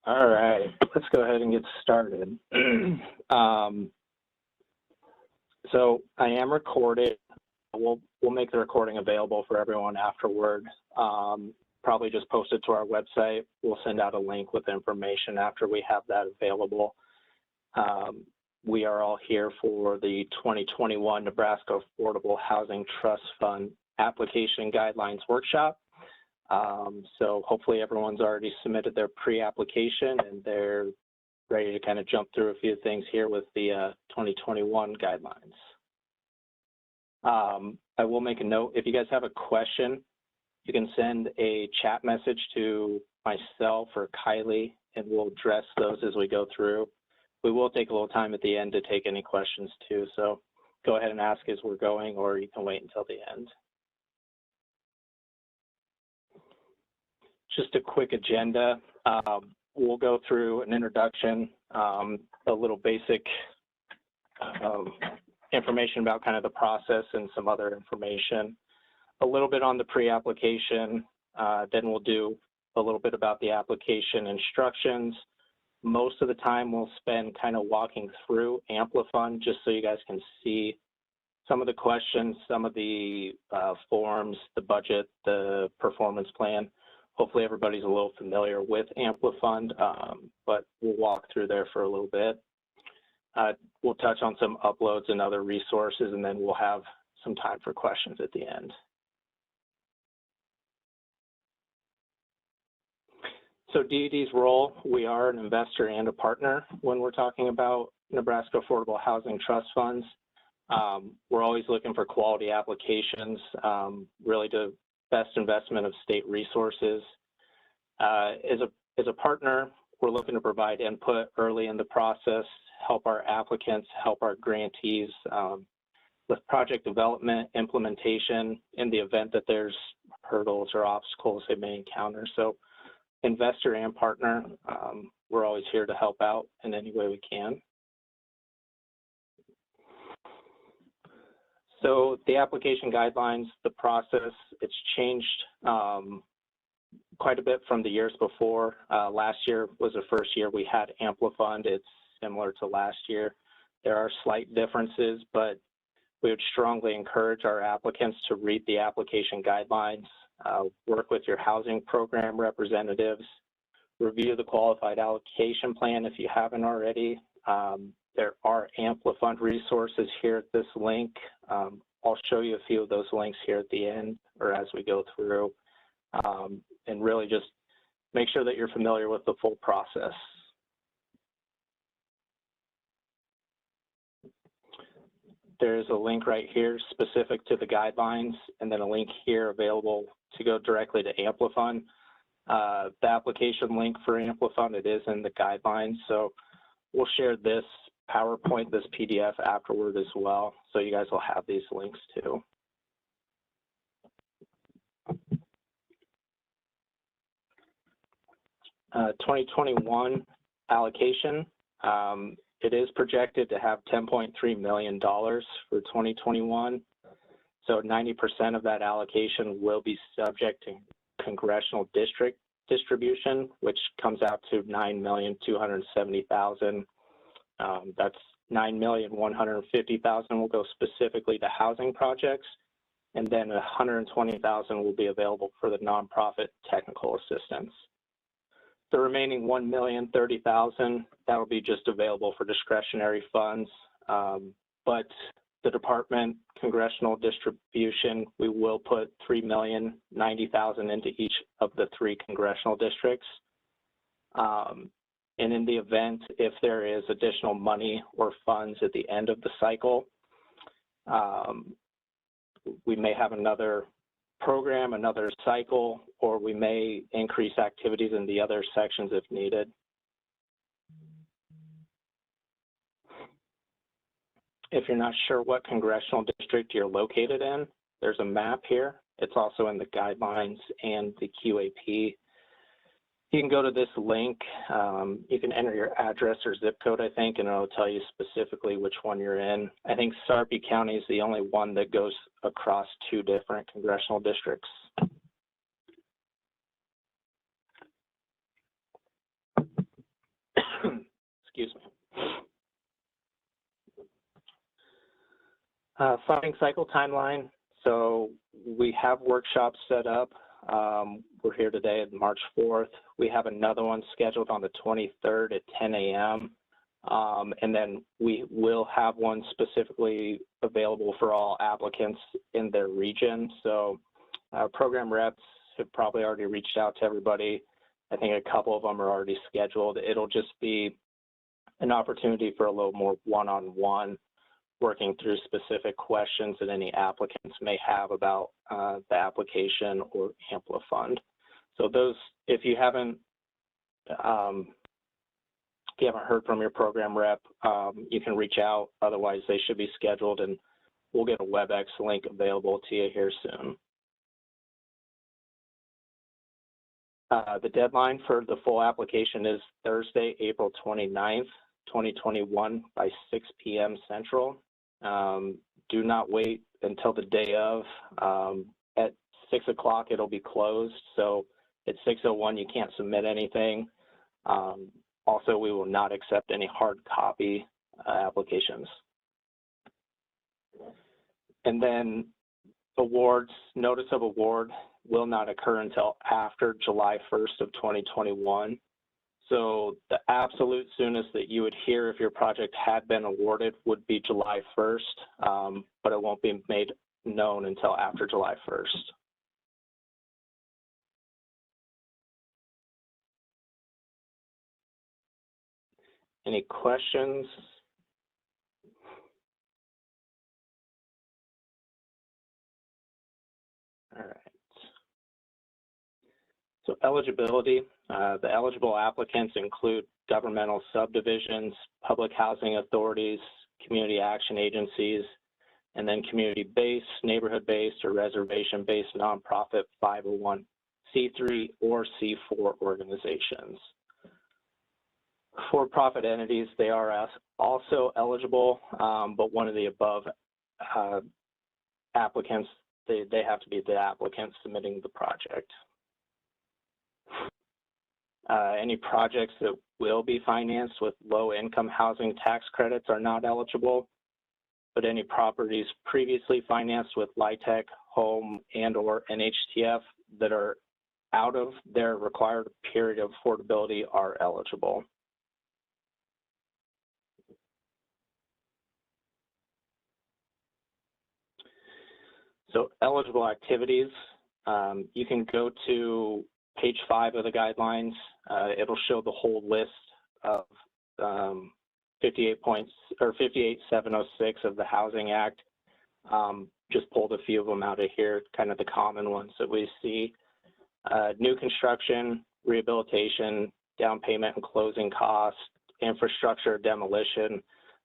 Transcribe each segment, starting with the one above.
All right, let's go ahead and get started. So I am recorded. We'll make the recording available for everyone afterward. Probably just post it to our website. We'll send out a link with information after we have that available. We are all here for the 2021 Nebraska Affordable Housing Trust Fund Application Guidelines Workshop. So hopefully everyone's already submitted their pre-application and they're ready to kind of jump through a few things here with the 2021 guidelines. I will make a note, if you guys have a question, you can send a chat message to myself or Kylie and we'll address those as we go through. We will take a little time at the end to take any questions too, so go ahead and ask as we're going, or you can wait until the end. Just a quick agenda. We'll go through an introduction, a little basic information about kind of the process and some other information, a little bit on the pre-application, then we'll do a little bit about the application instructions. Most of the time we'll spend kind of walking through Amplifund just so you guys can see some of the questions, some of the forms, the budget, the performance plan. Hopefully everybody's a little familiar with Amplifund, but we'll walk through there for a little bit. We'll touch on some uploads and other resources, and then we'll have some time for questions at the end. So DED's role, we are an investor and a partner when we're talking about Nebraska Affordable Housing Trust Funds. We're always looking for quality applications, really to best investment of state resources. As a partner, we're looking to provide input early in the process, help our applicants, help our grantees with project development, implementation in the event that there's hurdles or obstacles they may encounter. So investor and partner, we're always here to help out in any way we can. So the application guidelines, the process, it's changed quite a bit from the years before. Last year was the first year we had Amplifund. It's similar to last year. There are slight differences, but we would strongly encourage our applicants to read the application guidelines, work with your housing program representatives, review the qualified allocation plan if you haven't already. There are Amplifund resources here at this link. I'll show you a few of those links here at the end or as we go through, and really just make sure that you're familiar with the full process. There's a link right here specific to the guidelines, and then a link here available to go directly to Amplifund. The application link for Amplifund, it is in the guidelines, so we'll share this PowerPoint, this PDF afterward as well, so you guys will have these links too. Uh, 2021 allocation. It is projected to have $10.3 million for 2021. So 90% of that allocation will be subject to congressional district distribution, which comes out to $9,270,000. That's $9,150,000 will go specifically to housing projects, and then $120,000 will be available for the nonprofit technical assistance. The remaining $1,030,000, that will be just available for discretionary funds, but the department congressional distribution, we will put $3,090,000 into each of the 3 congressional districts. And in the event, if there is additional money or funds at the end of the cycle, we may have another program, another cycle, or we may increase activities in the other sections if needed. If you're not sure what congressional district you're located in, there's a map here. It's also in the guidelines and the QAP. You can go to this link. You can enter your address or zip code, I think, and it'll tell you specifically which one you're in. I think Sarpy County is the only one that goes across 2 different congressional districts. Excuse me. Funding cycle timeline. So we have workshops set up. We're here today at March 4th. We have another one scheduled on the 23rd at 10 a.m. And then we will have one specifically available for all applicants in their region. So program reps have probably already reached out to everybody. I think a couple of them are already scheduled. It'll just be an opportunity for a little more one-on-one working through specific questions that any applicants may have about the application or AMPLA fund. So those, if you haven't heard from your program rep, you can reach out. Otherwise, they should be scheduled, and we'll get a WebEx link available to you here soon. The deadline for the full application is Thursday, April 29th, 2021 by 6 p.m. Central. Do not wait until the day of. At 6 o'clock, it'll be closed. So at 6:01, you can't submit anything. Also, we will not accept any hard copy applications. And then awards, notice of award will not occur until after July 1st of 2021. So the absolute soonest that you would hear if your project had been awarded would be July 1st, but it won't be made known until after July 1st. Any questions? All right. So eligibility, the eligible applicants include governmental subdivisions, public housing authorities, community action agencies, and then community-based, neighborhood-based, or reservation-based nonprofit 501c3 or C4 organizations. For-profit entities, they are also eligible, but one of the above applicants, they have to be the applicant submitting the project. Any projects that will be financed with low-income housing tax credits are not eligible, but any properties previously financed with LIHTC, home, and/or NAHTF that are out of their required period of affordability are eligible. So eligible activities, you can go to page 5 of the guidelines. It'll show the whole list of 58706 of the Housing Act. Just pulled a few of them out of here, kind of the common ones that we see. New construction, rehabilitation, down payment and closing costs, infrastructure demolition,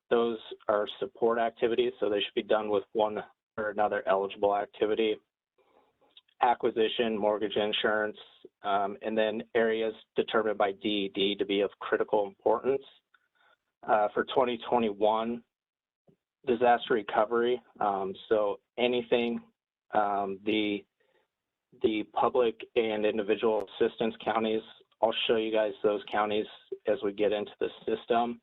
those are support activities, so they should be done with one or another eligible activity. Acquisition, mortgage insurance, and then areas determined by DED to be of critical importance. For 2021, disaster recovery, so anything, the public and individual assistance counties, I'll show you guys those counties as we get into the system,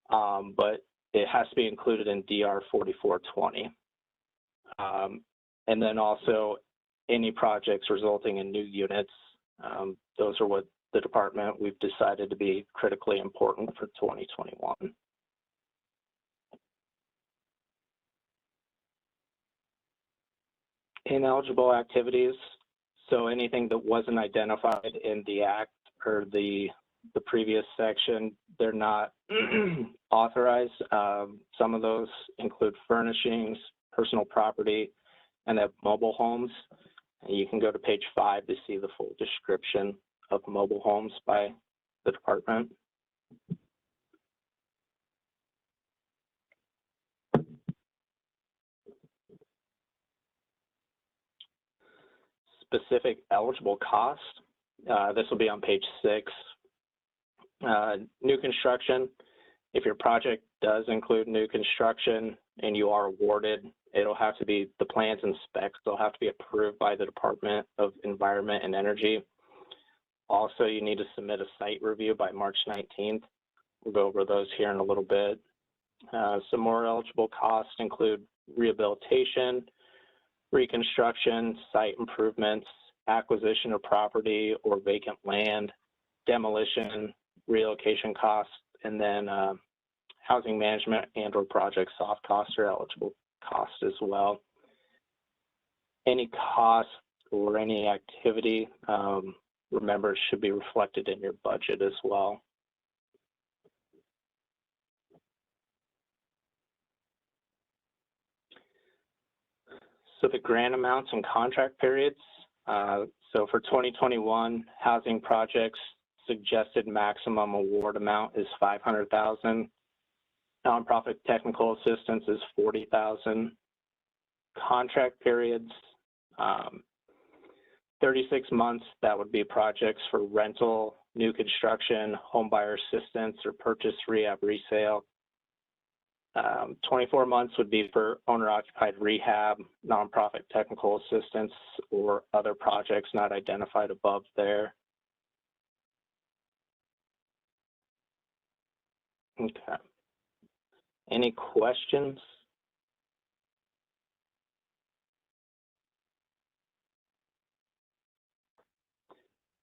but it has to be included in DR 4420. And then also any projects resulting in new units, those are what the department we've decided to be critically important for 2021. Ineligible activities, so anything that wasn't identified in the Act or the previous section, they're not authorized. Some of those include furnishings, personal property, and then mobile homes. And you can go to page 5 to see the full description of mobile homes by the department. Specific eligible cost, this will be on page 6. New construction, if your project does include new construction and you are awarded, it'll have to be, the plans and specs, they'll have to be approved by the Department of Environment and Energy. Also, you need to submit a site review by March 19th. We'll go over those here in a little bit. Some more eligible costs include rehabilitation, reconstruction, site improvements, acquisition of property or vacant land, demolition, relocation costs, and then housing management and or project soft costs are eligible costs as well. Any cost or any activity, remember, it should be reflected in your budget as well. So the grant amounts and contract periods. So for 2021, housing projects, suggested maximum award amount is $500,000. Nonprofit technical assistance is $40,000. Contract periods, 36 months, that would be projects for rental, new construction, home buyer assistance, or purchase, rehab, resale. 24 months would be for owner-occupied rehab, nonprofit technical assistance, or other projects not identified above there. Okay. Any questions?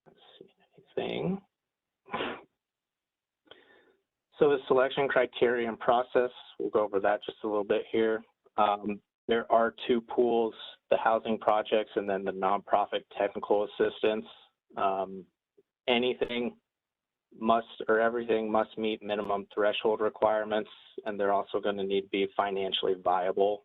Let's see, anything? So the selection criteria and process, we'll go over that just a little bit here. There are two pools, the housing projects and then the nonprofit technical assistance. Anything must, or everything must meet minimum threshold requirements, and they're also going to need to be financially viable.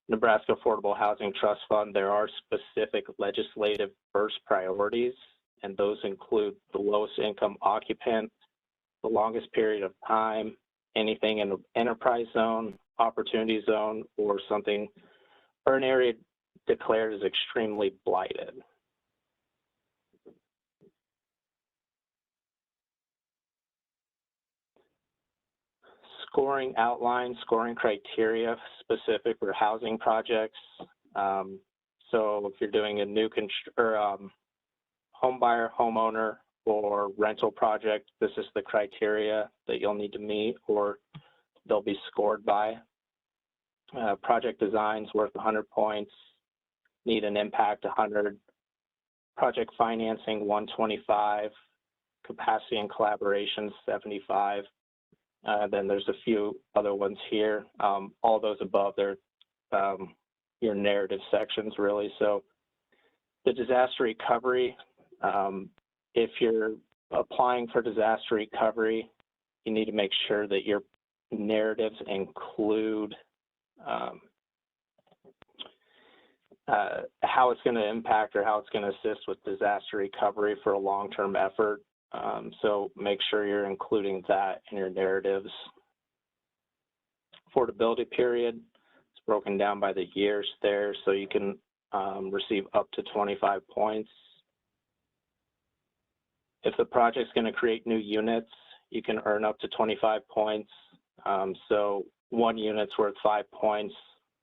Nebraska Affordable Housing Trust Fund, there are specific legislative first priorities, and those include the lowest income occupant, the longest period of time, anything in an enterprise zone, opportunity zone, or something, or an area declared as extremely blighted. Scoring outline, scoring criteria specific for housing projects. So if you're doing a new home buyer, homeowner, or rental project, this is the criteria that you'll need to meet or they'll be scored by. Project designs worth 100 points, need an impact 100, project financing 125, capacity and collaboration 75. Then there's a few other ones here. All those above, they're your narrative sections really. So the disaster recovery, if you're applying for disaster recovery, you need to make sure that your narratives include how it's going to impact or how it's going to assist with disaster recovery for a long-term effort. So make sure you're including that in your narratives. Affordability period, it's broken down by the years there, so you can receive up to 25 points. If the project's going to create new units, you can earn up to 25 points. So one unit's worth 5 points.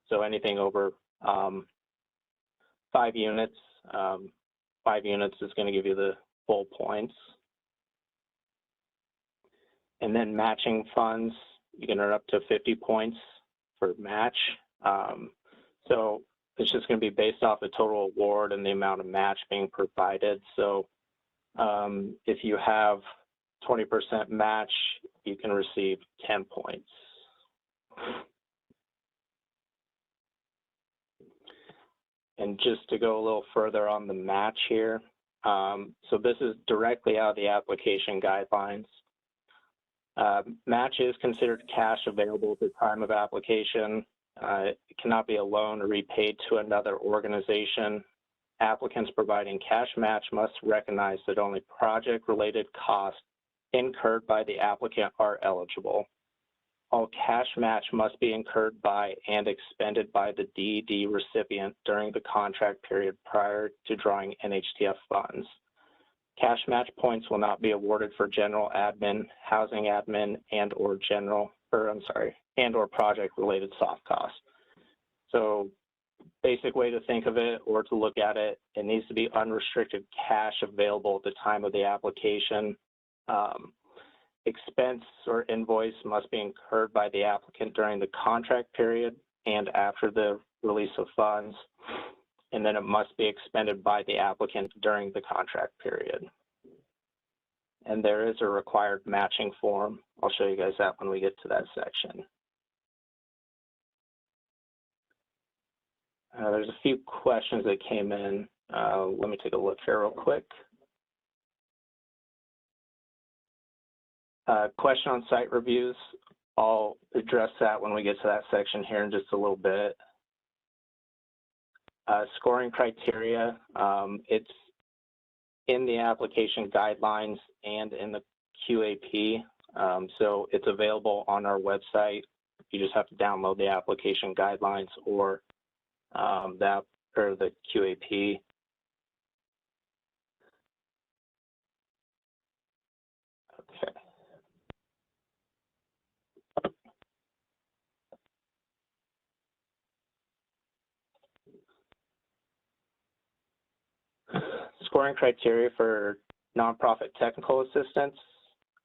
So anything over 5 units, 5 units is going to give you the full points. And then matching funds, you can earn up to 50 points for match. So it's just going to be based off the total award and the amount of match being provided. So if you have 20% match, you can receive 10 points. And just to go a little further on the match here, so this is directly out of the application guidelines. Match is considered cash available at the time of application. It cannot be a loan or repaid to another organization. Applicants providing cash match must recognize that only project-related costs incurred by the applicant are eligible. All cash match must be incurred by and expended by the DED recipient during the contract period prior to drawing NHTF funds. Cash match points will not be awarded for general admin, housing admin, and or project-related soft costs. So basic way to think of it or to look at it, it needs to be unrestricted cash available at the time of the application. expense or invoice must be incurred by the applicant during the contract period and after the release of funds, and then it must be expended by the applicant during the contract period. And there is a required matching form. I'll show you guys that when we get to that section. There's a few questions that came in. Let me take a look here real quick. Question on site reviews. I'll address that when we get to that section here in just a little bit. Scoring criteria, it's in the application guidelines and in the QAP. So it's available on our website. You just have to download the application guidelines or the QAP. Okay. Scoring criteria for nonprofit technical assistance.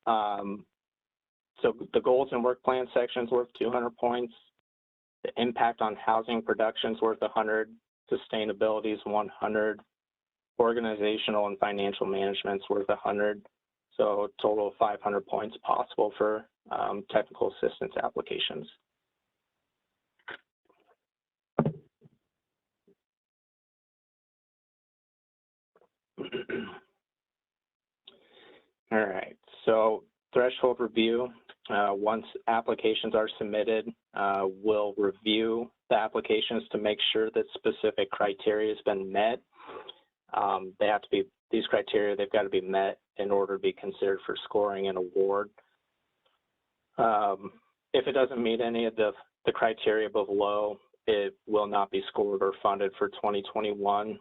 So the goals and work plan section's worth 200 points. The impact on housing production's worth 100. Sustainability is 100. Organizational and financial management's worth 100. So a total of 500 points possible for technical assistance applications. All right, so threshold review. Once applications are submitted, we'll review the applications to make sure that specific criteria has been met. They have to be, these criteria, they've got to be met in order to be considered for scoring an award. If it doesn't meet any of the criteria below, it will not be scored or funded for 2021.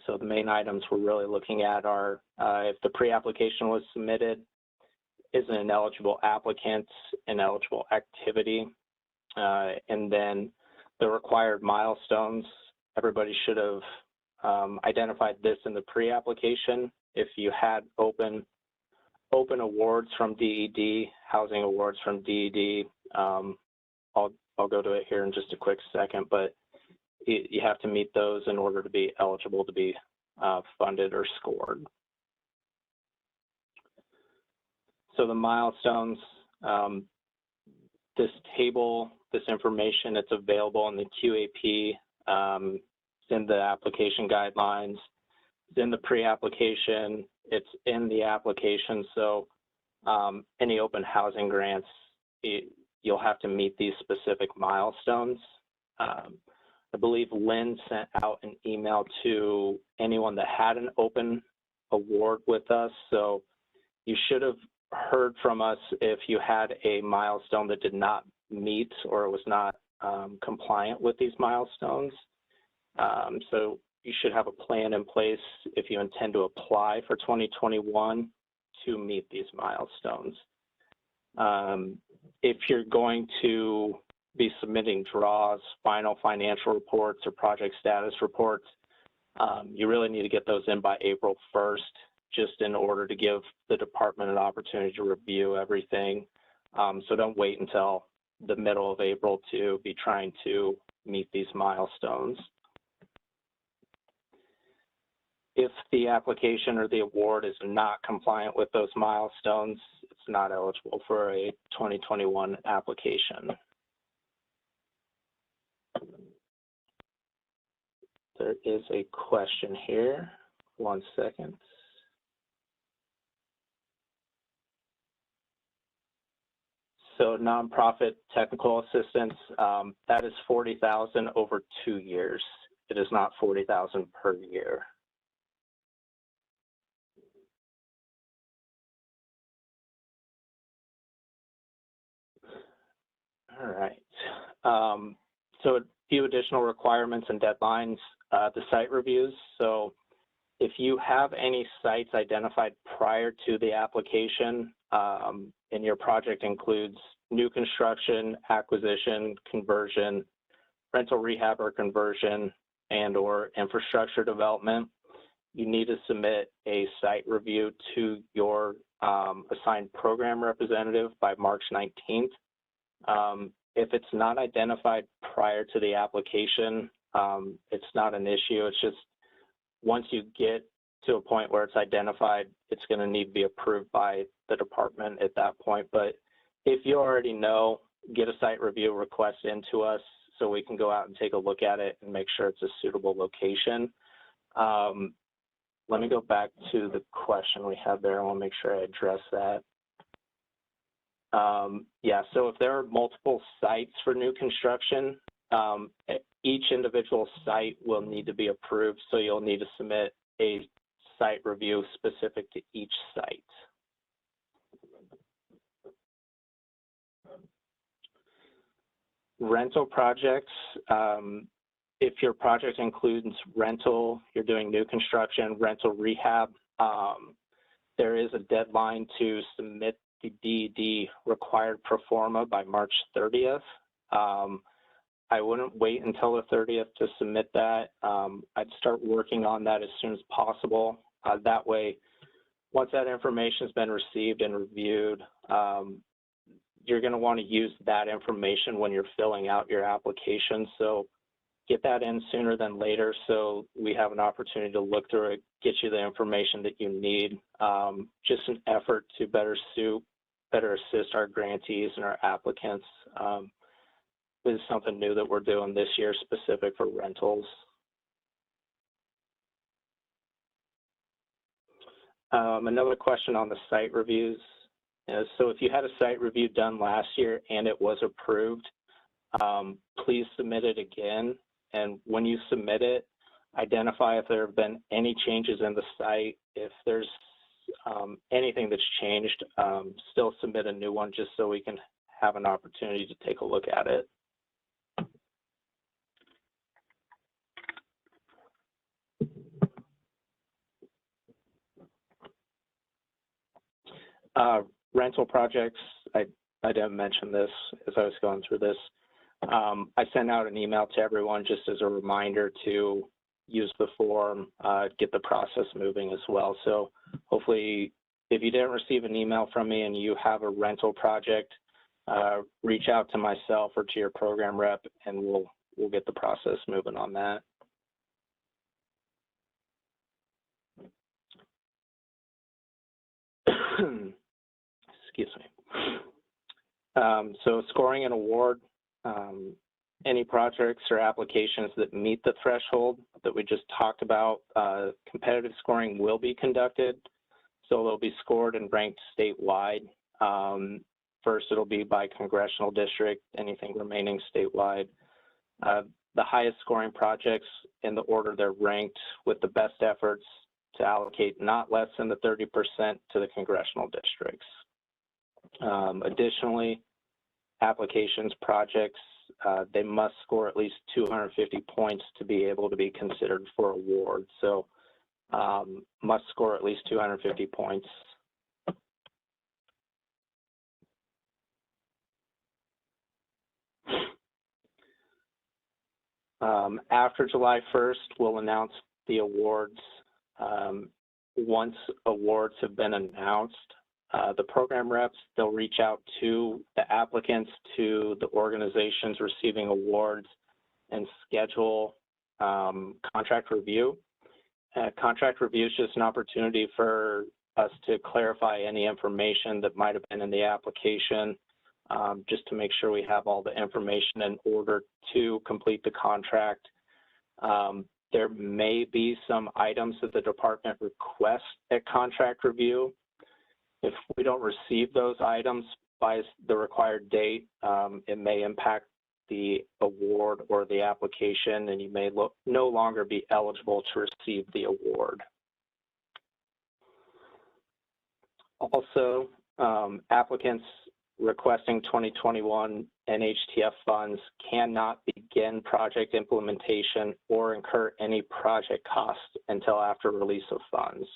So the main items we're really looking at are if the pre-application was submitted, is an eligible applicant, an eligible activity, and then the required milestones. Everybody should have identified this in the pre-application. If you had open awards from DED, housing awards from DED, I'll go to it here in just a quick second, but you have to meet those in order to be eligible to be funded or scored. So the milestones, this table, this information, it's available in the QAP, it's in the application guidelines, it's in the pre-application, it's in the application. So any open housing grants, you'll have to meet these specific milestones. I believe Lynn sent out an email to anyone that had an open award with us. So you should have heard from us if you had a milestone that did not meet or was not compliant with these milestones. So you should have a plan in place if you intend to apply for 2021 to meet these milestones. If you're going to be submitting draws, final financial reports, or project status reports, you really need to get those in by April 1st, just in order to give the department an opportunity to review everything. So don't wait until the middle of April to be trying to meet these milestones. If the application or the award is not compliant with those milestones, it's not eligible for a 2021 application. There is a question here. 1 second. So nonprofit technical assistance, that is $40,000 over 2 years. It is not $40,000 per year. All right. So a few additional requirements and deadlines, the site reviews. So if you have any sites identified prior to the application and your project includes new construction, acquisition, conversion, rental rehab or conversion, and or infrastructure development, you need to submit a site review to your assigned program representative by March 19th. If it's not identified prior to the application, it's not an issue. It's just once you get to a point where it's identified, it's going to need to be approved by the department at that point. But if you already know, get a site review request into us so we can go out and take a look at it and make sure it's a suitable location. Let me go back to the question we had there. I want to make sure I address that. Yeah, so if there are multiple sites for new construction, each individual site will need to be approved, so you'll need to submit a site review specific to each site. Rental projects, if your project includes rental, you're doing new construction, rental rehab, there is a deadline to submit the DED required pro forma by March 30th. I wouldn't wait until the 30th to submit that. I'd start working on that as soon as possible. That way, once that information has been received and reviewed, you're going to want to use that information when you're filling out your application. So get that in sooner than later so we have an opportunity to look through it, get you the information that you need. Just an effort to better assist our grantees and our applicants. This is something new that we're doing this year specific for rentals. Another question on the site reviews. So if you had a site review done last year and it was approved, please submit it again. And when you submit it, identify if there have been any changes in the site. If there's anything that's changed, still submit a new one just so we can have an opportunity to take a look at it. Rental projects, I didn't mention this as I was going through this. I sent out an email to everyone just as a reminder to use the form, get the process moving as well. So hopefully, if you didn't receive an email from me and you have a rental project, reach out to myself or to your program rep, and we'll get the process moving on that. Excuse me. So scoring an award, any projects or applications that meet the threshold that we just talked about, competitive scoring will be conducted. So they'll be scored and ranked statewide. First, it'll be by congressional district, anything remaining statewide. The highest scoring projects in the order they're ranked with the best efforts to allocate not less than the 30% to the congressional districts. Additionally, applications projects, they must score at least 250 points to be able to be considered for award. So must score at least 250 points. After July 1st, we'll announce the awards. Once awards have been announced, the program reps, they'll reach out to the applicants, to the organizations receiving awards, and schedule contract review. Contract review is just an opportunity for us to clarify any information that might have been in the application, just to make sure we have all the information in order to complete the contract. There may be some items that the department requests at contract review. If we don't receive those items by the required date, it may impact the award or the application, and you may no longer be eligible to receive the award. Also, applicants requesting 2021 NAHTF funds cannot begin project implementation or incur any project costs until after release of funds.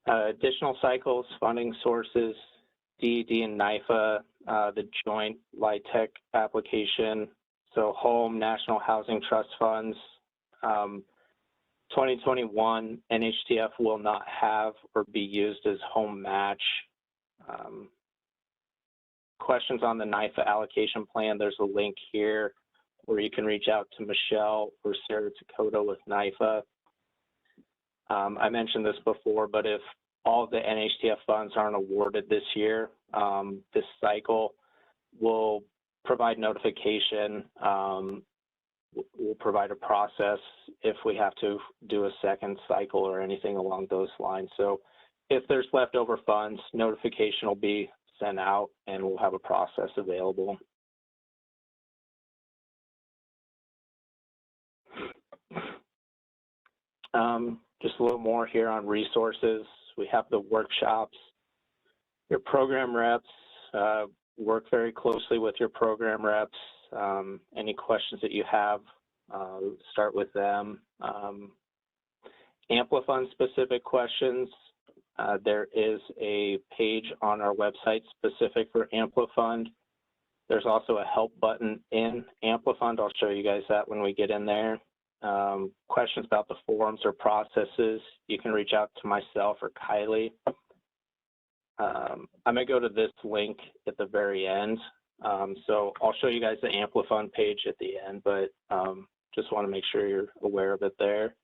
Additional cycles, funding sources. DED and NIFA, the joint LIHTC application. So Home, National Housing Trust Funds. 2021, NHTF will not have or be used as home match. Questions on the NIFA allocation plan, there's a link here where you can reach out to Michelle or Sarah Dakota with NIFA. I mentioned this before, but if all of the NHTF funds aren't awarded this year, this cycle, we'll provide notification. We'll provide a process if we have to do a second cycle or anything along those lines. So if there's leftover funds, notification will be sent out and we'll have a process available. Just a little more here on resources. We have the workshops. Your program reps, work very closely with your program reps. Any questions that you have, start with them. Amplifund specific questions. There is a page on our website specific for Amplifund. There's also a help button in Amplifund. I'll show you guys that when we get in there. Questions about the forms or processes, you can reach out to myself or Kylie. I'm gonna go to this link at the very end. So I'll show you guys the Amplifund page at the end, but just wanna make sure you're aware of it there.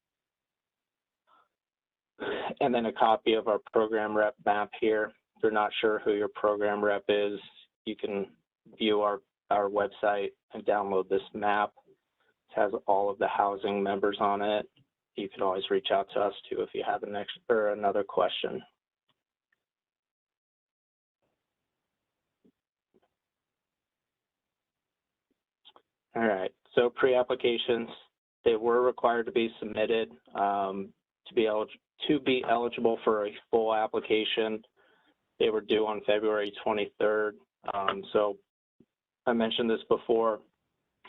And then a copy of our program rep map here. If you're not sure who your program rep is, you can view our website and download this map. It has all of the housing members on it. You can always reach out to us too if you have another question. All right, so pre-applications, they were required to be submitted to be eligible for a full application. They were due on February 23rd. So I mentioned this before.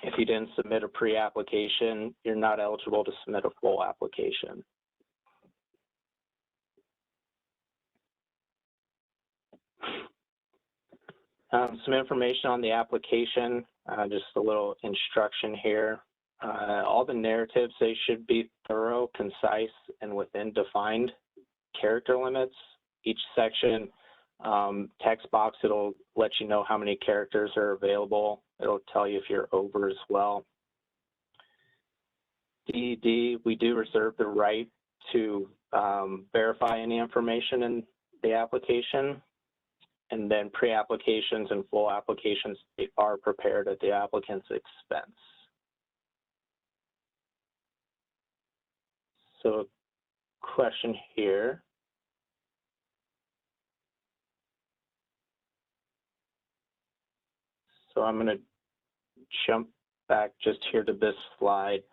If you didn't submit a pre-application, you're not eligible to submit a full application. Some information on the application, just a little instruction here. All the narratives, they should be thorough, concise, and within defined character limits. Each section, text box, it'll let you know how many characters are available. It'll tell you if you're over as well. DED, we do reserve the right to verify any information in the application. And then pre-applications and full applications, they are prepared at the applicant's expense. So question here. So I'm going to jump back just here to this slide.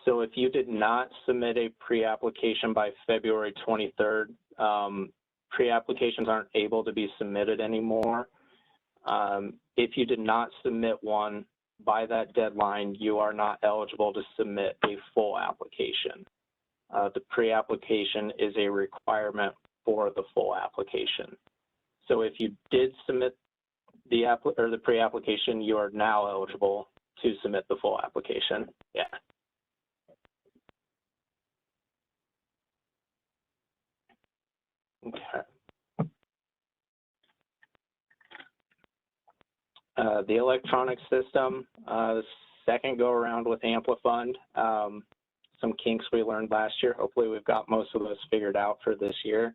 So if you did not submit a pre-application by February 23rd, pre-applications aren't able to be submitted anymore. If you did not submit one by that deadline, you are not eligible to submit a full application. The pre-application is a requirement for the full application. So if you did submit the pre-application, you are now eligible to submit the full application. Yeah. Okay. The electronic system, second go around with Amplifund. Some kinks we learned last year. Hopefully we've got most of those figured out for this year.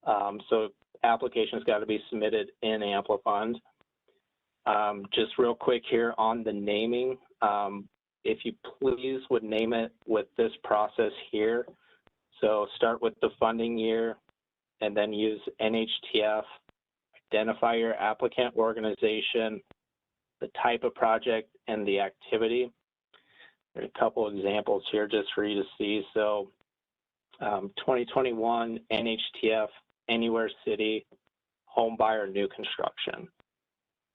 So applications got to be submitted in Amplifund. Just real quick here on the naming, if you please would name it with this process here. So start with the funding year and then use NHTF, identify your applicant organization, the type of project, and the activity. There are a couple examples here just for you to see. So 2021 NHTF, Anywhere City, home buyer, new construction.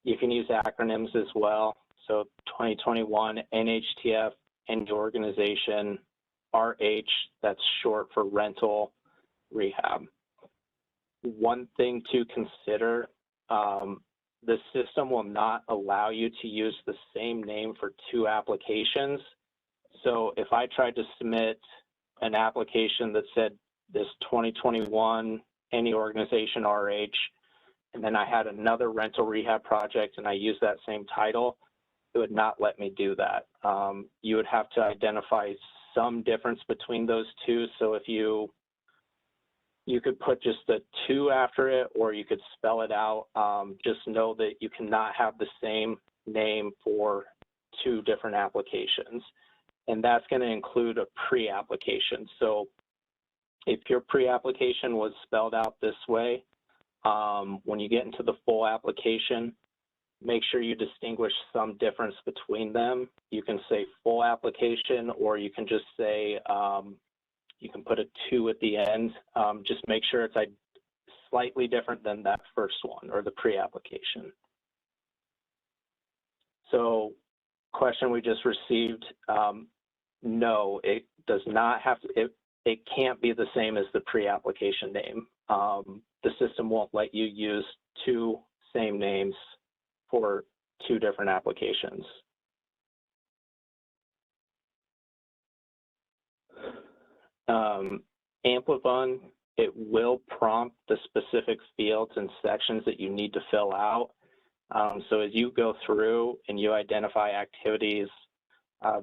You can use acronyms as well. So 2021 NHTF, and organization, RH, that's short for rental rehab. one thing to consider, the system will not allow you to use the same name for two applications. So if I tried to submit an application that said this 2021 any organization RH, and then I had another rental rehab project and I used that same title, it would not let me do that. You would have to identify some difference between those two. So if you could put just the 2 after it, or you could spell it out. Just know that you cannot have the same name for 2 different applications. And that's going to include a pre-application. So if your pre-application was spelled out this way, when you get into the full application, make sure you distinguish some difference between them. You can say full application, or you can just say, you can put a 2 at the end. Just make sure it's slightly different than that first one, or the pre-application. So, question we just received, no, it does not have to, it can't be the same as the pre-application name. The system won't let you use 2 same names for 2 different applications. Amplifund, it will prompt the specific fields and sections that you need to fill out. So as you go through and you identify activities,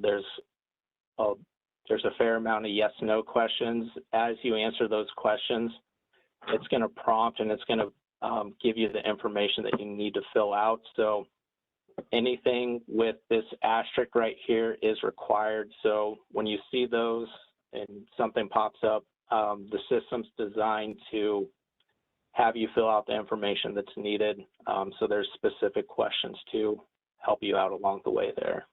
there's a fair amount of yes/no questions. As you answer those questions, it's going to prompt and it's going to give you the information that you need to fill out. So anything with this asterisk right here is required. So when you see those and something pops up, the system's designed to have you fill out the information that's needed. So there's specific questions to help you out along the way there.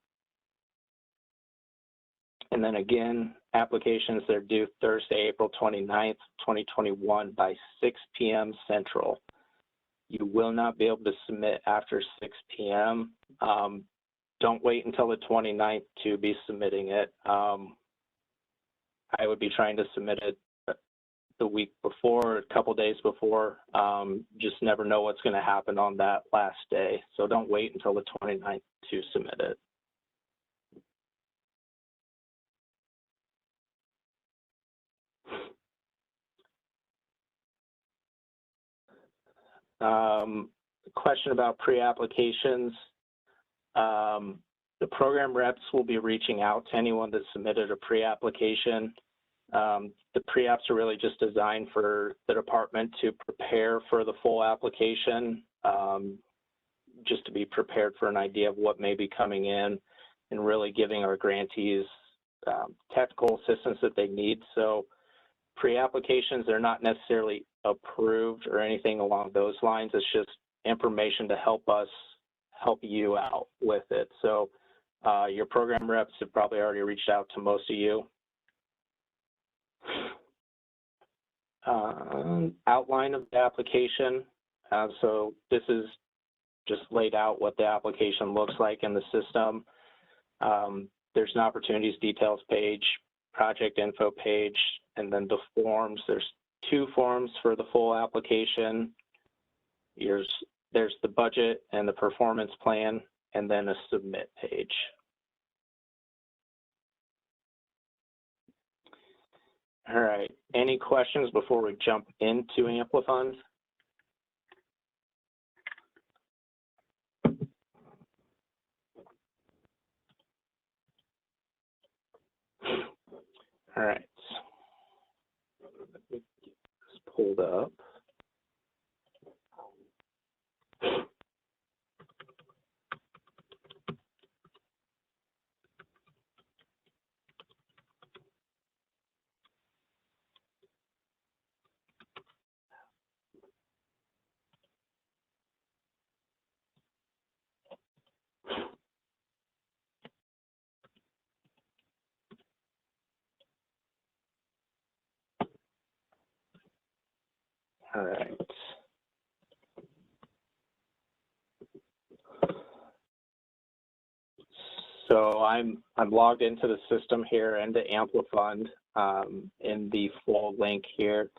And then again, applications, they're due Thursday, April 29th, 2021 by 6 p.m. Central. You will not be able to submit after 6 p.m. Don't wait until the 29th to be submitting it. I would be trying to submit it the week before, a couple days before. Just never know what's going to happen on that last day. So don't wait until the 29th to submit it. Question about pre-applications. The program reps will be reaching out to anyone that submitted a pre-application. The pre-apps are really just designed for the department to prepare for the full application, just to be prepared for an idea of what may be coming in and really giving our grantees technical assistance that they need. So pre-applications, they're not necessarily approved or anything along those lines. It's just information to help us help you out with it. So your program reps have probably already reached out to most of you. Outline of the application. So this is just laid out what the application looks like in the system. There's an opportunities details page, project info page, and then the forms. There's 2 forms for the full application. There's the budget and the performance plan, and then a submit page. All right, any questions before we jump into Amplifund? All right, let me get this pulled up. All right. So I'm logged into the system here, into Amplifund, in the full link here.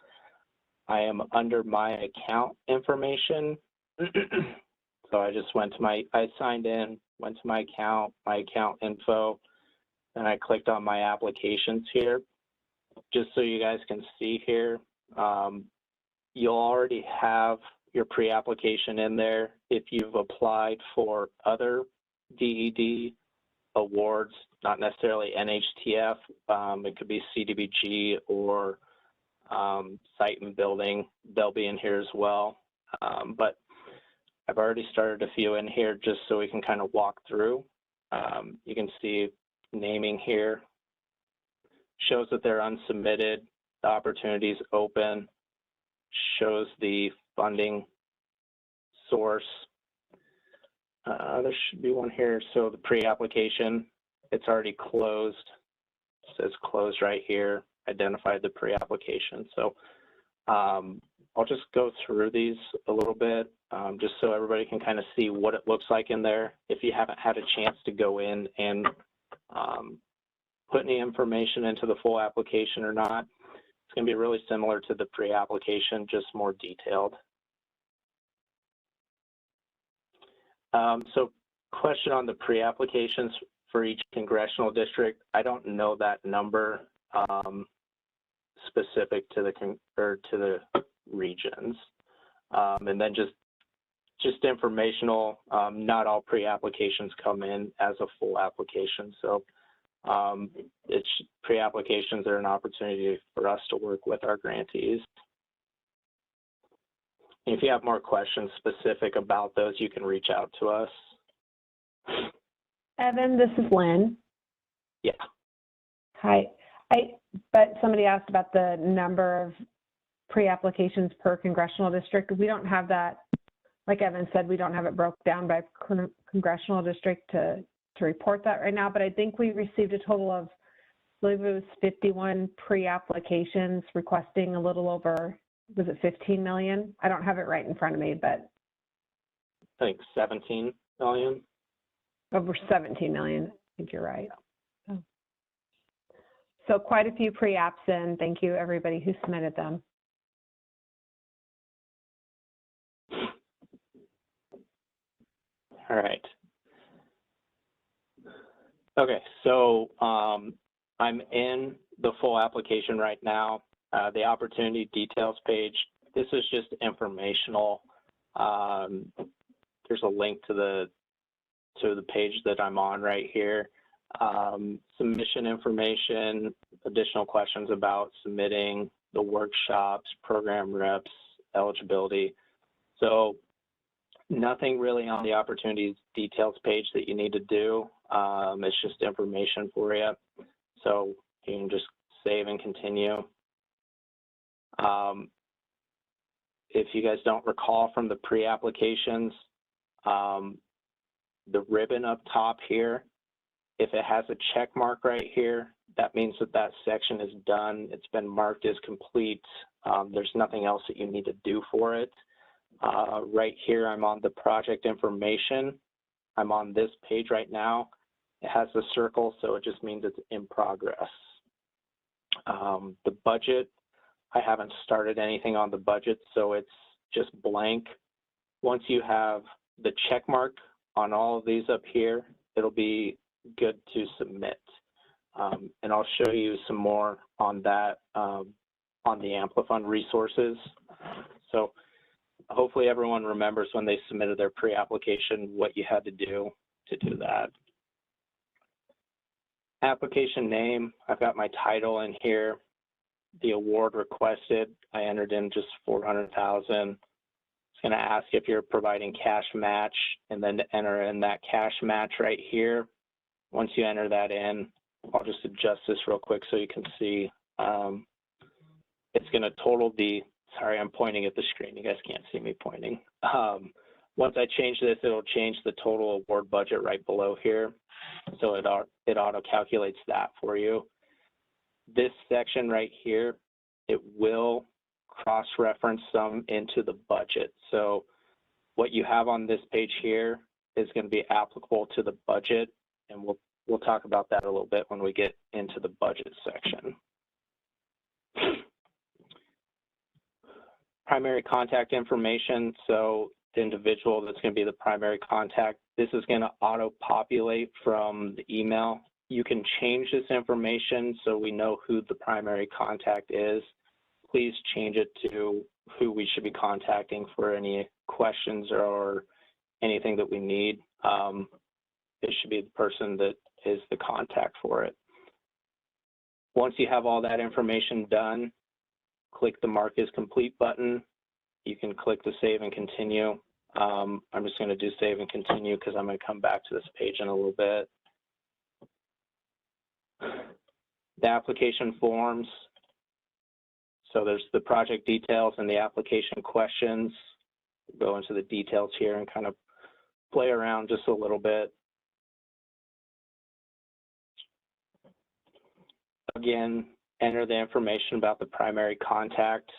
I am under my account information. So I just went to I signed in, went to my account info, and I clicked on my applications here. Just so you guys can see here, you'll already have your pre-application in there. If you've applied for other DED awards, not necessarily NAHTF, it could be CDBG or site and building, they'll be in here as well. But I've already started a few in here just so we can kind of walk through. You can see naming here shows that they're unsubmitted, the opportunities open, shows the funding source. There should be one here. So the pre-application, it's already closed. It says closed right here, identified the pre-application. So I'll just go through these a little bit just so everybody can kind of see what it looks like in there. If you haven't had a chance to go in and put any information into the full application or not, it's going to be really similar to the pre-application, just more detailed. So question on the pre-applications for each congressional district. I don't know that number specific to the regions. And then just informational, not all pre-applications come in as a full application. So pre-applications are an opportunity for us to work with our grantees. If you have more questions specific about those, you can reach out to us. Evan, this is Lynn. Yeah. Hi. But somebody asked about the number of pre-applications per congressional district. We don't have that, like Evan said, we don't have it broke down by congressional district to report that right now, but I think we received a total of, I believe it was 51 pre-applications requesting a little over, was it 15 million? I don't have it right in front of me, but. I think 17 million. Over 17 million, I think you're right. So quite a few pre-apps in. Thank you, everybody who submitted them. All right. Okay, so I'm in the full application right now. The opportunity details page, this is just informational. There's a link to the page that I'm on right here. Submission information, additional questions about submitting, the workshops, program reps, eligibility. So nothing really on the opportunities details page that you need to do. It's just information for you. So you can just save and continue. If you guys don't recall from the pre-applications, the ribbon up top here, if it has a check mark right here, that means that that section is done. It's been marked as complete. There's nothing else that you need to do for it. Right here, I'm on the project information. I'm on this page right now. It has the circle, so it just means it's in progress. The budget, I haven't started anything on the budget, so it's just blank. Once you have the check mark on all of these up here, it'll be good to submit. And I'll show you some more on that on the Amplifund resources. So hopefully everyone remembers when they submitted their pre-application what you had to do that. Application name, I've got my title in here. The award requested, I entered in just 400,000. It's going to ask if you're providing cash match, and then to enter in that cash match right here. Once you enter that in, I'll just adjust this real quick so you can see. It's going to total the, sorry, I'm pointing at the screen. You guys can't see me pointing. Once I change this, it'll change the total award budget right below here. So it auto-calculates that for you. This section right here, it will cross-reference some into the budget. So what you have on this page here is going to be applicable to the budget, and we'll talk about that a little bit when we get into the budget section. primary contact information. So the individual that's going to be the primary contact, this is going to auto-populate from the email. You can change this information so we know who the primary contact is. Please change it to who we should be contacting for any questions or anything that we need. It should be the person that is the contact for it. Once you have all that information done, click the Mark as Complete button. You can click the Save and Continue. I'm just going to do Save and Continue because I'm going to come back to this page in a little bit. The application forms. So there's the project details and the application questions. We'll go into the details here and kind of play around just a little bit. Again, enter the information about the primary contact.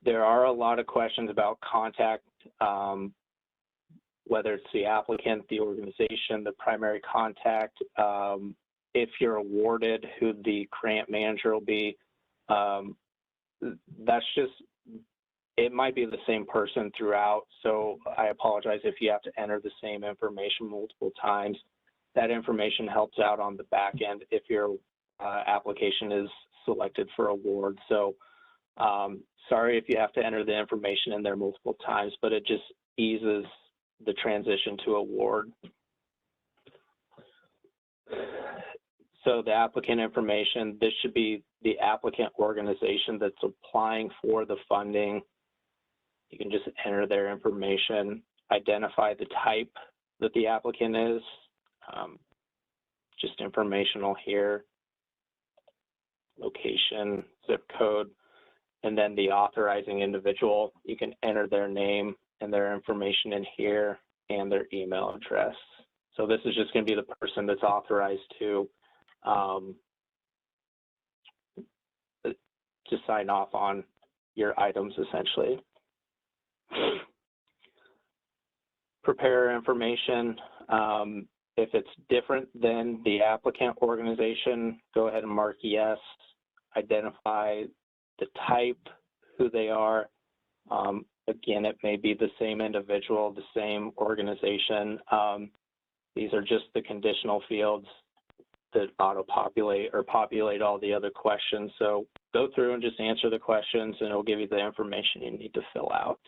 There are a lot of questions about contact, whether it's the applicant, the organization, the primary contact, if you're awarded, who the grant manager will be. That's just, it might be the same person throughout, so I apologize if you have to enter the same information multiple times. That information helps out on the back end if your application is selected for award. So sorry if you have to enter the information in there multiple times, but it just eases the transition to award. So the applicant information, this should be the applicant organization that's applying for the funding. You can just enter their information, identify the type that the applicant is, just informational here, location, zip code, and then the authorizing individual. You can enter their name and their information in here and their email address. So this is just going to be the person that's authorized to sign off on your items, essentially. Prepare information. If it's different than the applicant organization, go ahead and mark yes. Identify the type, who they are. Again, it may be the same individual, the same organization. These are just the conditional fields that auto-populate or populate all the other questions. So go through and just answer the questions and it'll give you the information you need to fill out.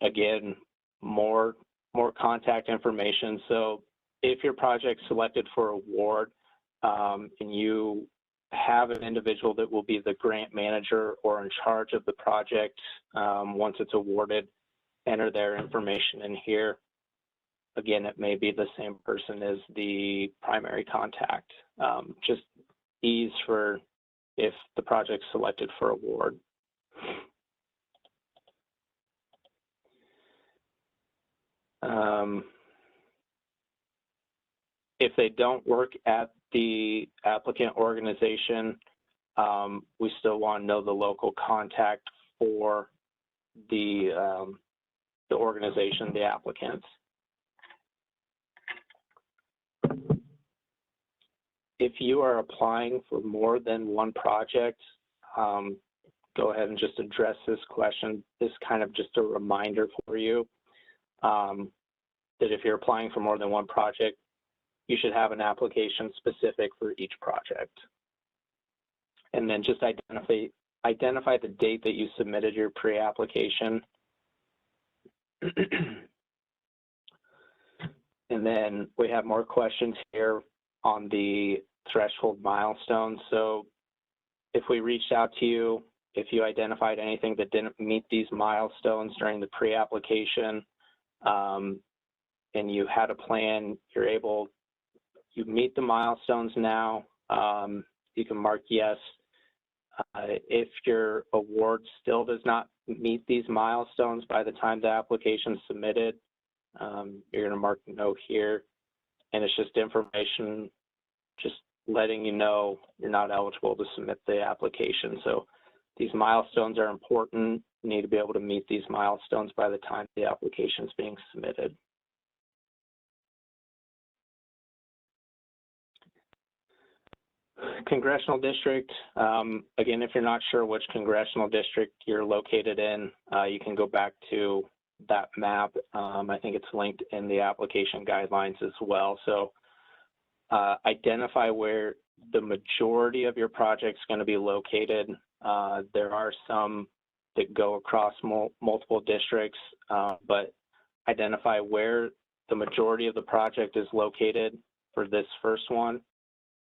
Again, more contact information. So if your project's selected for award and you have an individual that will be the grant manager or in charge of the project once it's awarded, enter their information in here. Again, it may be the same person as the primary contact. Just ease for if the project's selected for award. If they don't work at the applicant organization, we still want to know the local contact for the organization, the applicants. If you are applying for more than one project, go ahead and just address this question. This is kind of just a reminder for you that if you're applying for more than one project, you should have an application specific for each project. And then just identify the date that you submitted your pre-application. And then we have more questions here on the threshold milestones. So if we reached out to you, if you identified anything that didn't meet these milestones during the pre-application, and you had a plan, you meet the milestones now, you can mark yes. If your award still does not meet these milestones by the time the application is submitted, you're going to mark no here. And it's just information, just letting you know you're not eligible to submit the application. So these milestones are important. You need to be able to meet these milestones by the time the application is being submitted. Congressional district, again, if you're not sure which congressional district you're located in, you can go back to that map. I think it's linked in the application guidelines as well. So identify where the majority of your project is going to be located. There are some that go across multiple districts, but identify where the majority of the project is located for this first one.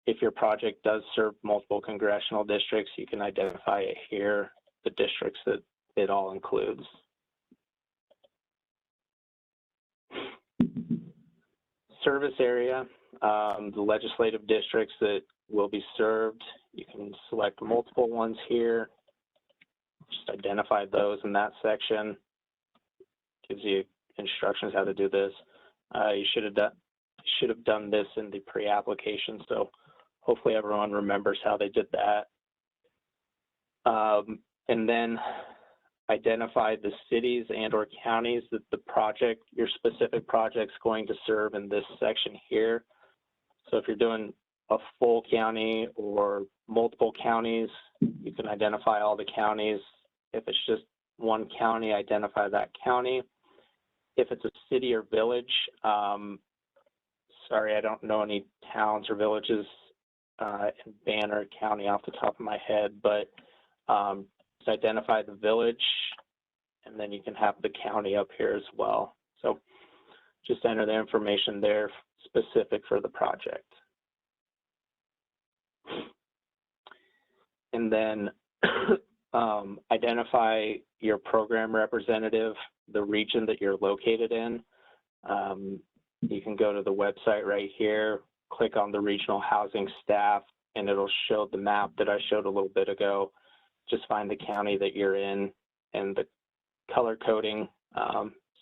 If your project does serve multiple congressional districts, you can identify it here, the districts that it all includes. Service area, the legislative districts that will be served. You can select multiple ones here. Just identify those in that section. Gives you instructions how to do this. You should have done this in the pre-application, so hopefully everyone remembers how they did that. And then identify the cities and or counties that the project, your specific project's going to serve in this section here. So if you're doing a full county or multiple counties, you can identify all the counties. If it's just one county, identify that county. If it's a city or village, sorry, I don't know any towns or villages in Banner County off the top of my head, but just identify the village, and then you can have the county up here as well. So just enter the information there specific for the project. And then identify your program representative, the region that you're located in. You can go to the website right here, click on the regional housing staff, and it'll show the map that I showed a little bit ago. Just find the county that you're in and the color coding,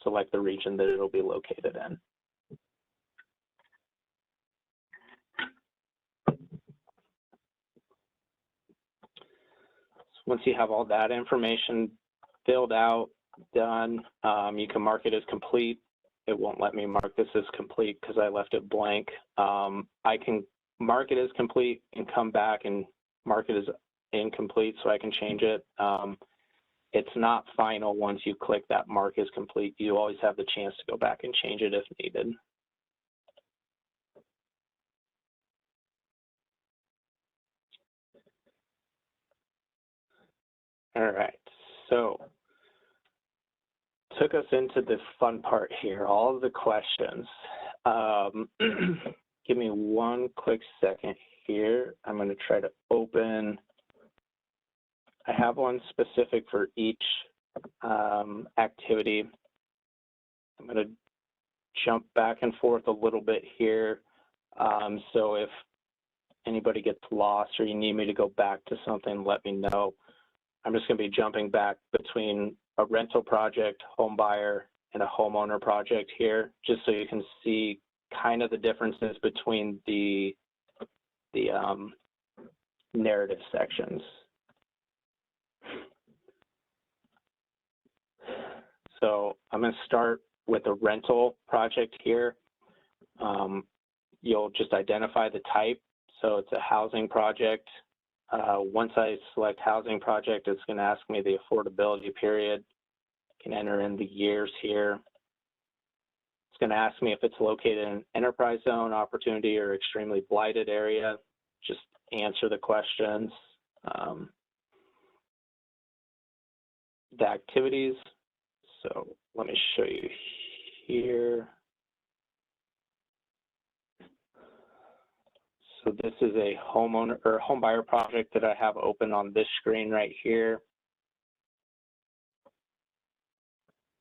select the region that it'll be located in. Once you have all that information filled out, done, you can mark it as complete. It won't let me mark this as complete because I left it blank. I can mark it as complete and come back and mark it as incomplete so I can change it. It's not final once you click that mark as complete. You always have the chance to go back and change it if needed. All right, so took us into the fun part here, all of the questions. Give me one quick second here. I'm going to try to open. I have one specific for each activity. I'm going to jump back and forth a little bit here. So if anybody gets lost or you need me to go back to something, let me know. I'm just going to be jumping back between a rental project, home buyer, and a homeowner project here, just so you can see kind of the differences between the narrative sections. So I'm going to start with a rental project here. You'll just identify the type. So it's a housing project. Once I select housing project, it's going to ask me the affordability period. I can enter in the years here. It's going to ask me if it's located in an enterprise zone, opportunity, or extremely blighted area. Just answer the questions. The activities. So let me show you here. So this is a homeowner or home buyer project that I have open on this screen right here.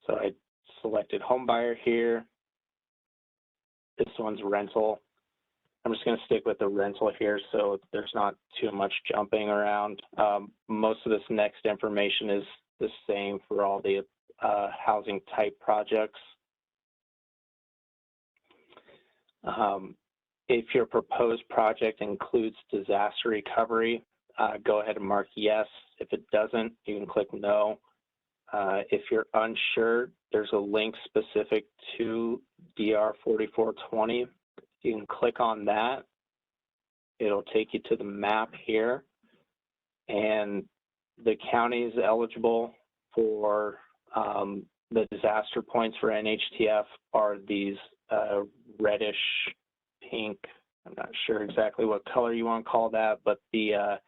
So I selected home buyer here. This one's rental. I'm just going to stick with the rental here so there's not too much jumping around. Most of this next information is the same for all the housing type projects. If your proposed project includes disaster recovery, go ahead and mark yes. If it doesn't, you can click no. If you're unsure, there's a link specific to DR 4420. You can click on that, it'll take you to the map here, and the counties eligible for the disaster points for NHTF are these reddish pink, I'm not sure exactly what color you want to call that, but the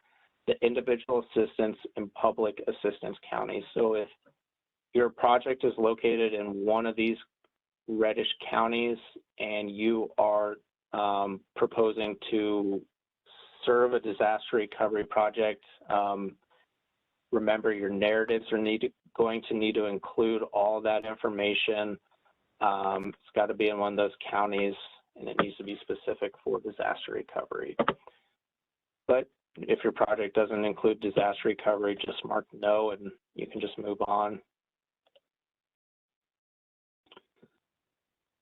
individual assistance and public assistance counties. So if your project is located in one of these reddish counties and you are proposing to serve a disaster recovery project, remember your narratives are going to need to include all that information. It's got to be in one of those counties, and it needs to be specific for disaster recovery. But if your project doesn't include disaster recovery, just mark no, and you can just move on.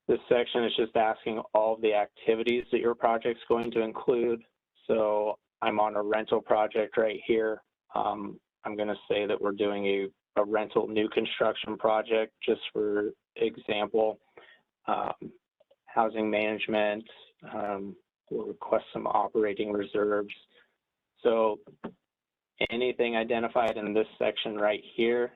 This section is just asking all of the activities that your project's going to include. So I'm on a rental project right here. I'm going to say that we're doing a rental new construction project, just for example. Housing management, we'll request some operating reserves. So anything identified in this section right here,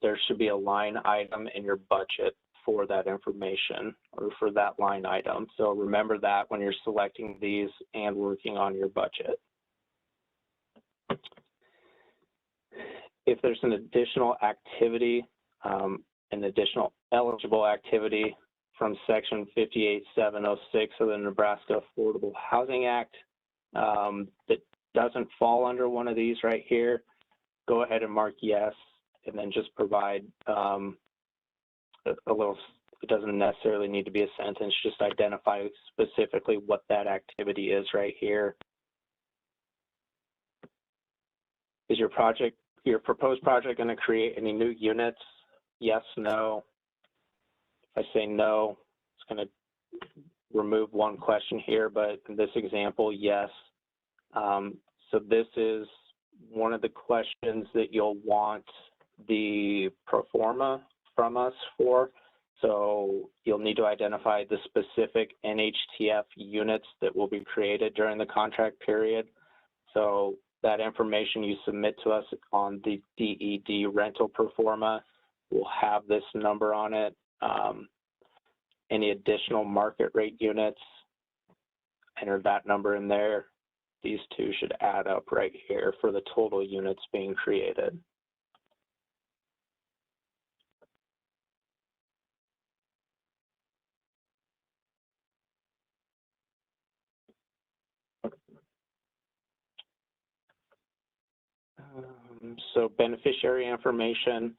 there should be a line item in your budget for that information or for that line item. So remember that when you're selecting these and working on your budget. If there's an additional activity, an additional eligible activity from Section 58706 of the Nebraska Affordable Housing Act that doesn't fall under one of these right here, go ahead and mark yes, and then just provide a little, it doesn't necessarily need to be a sentence, just identify specifically what that activity is right here. Is your proposed project going to create any new units? Yes, no. If I say no, it's going to remove one question here, but in this example, yes. So this is one of the questions that you'll want the pro forma from us for. So you'll need to identify the specific NHTF units that will be created during the contract period. So that information you submit to us on the DED rental pro forma will have this number on it. Any additional market rate units, enter that number in there. These two should add up right here for the total units being created. So beneficiary information,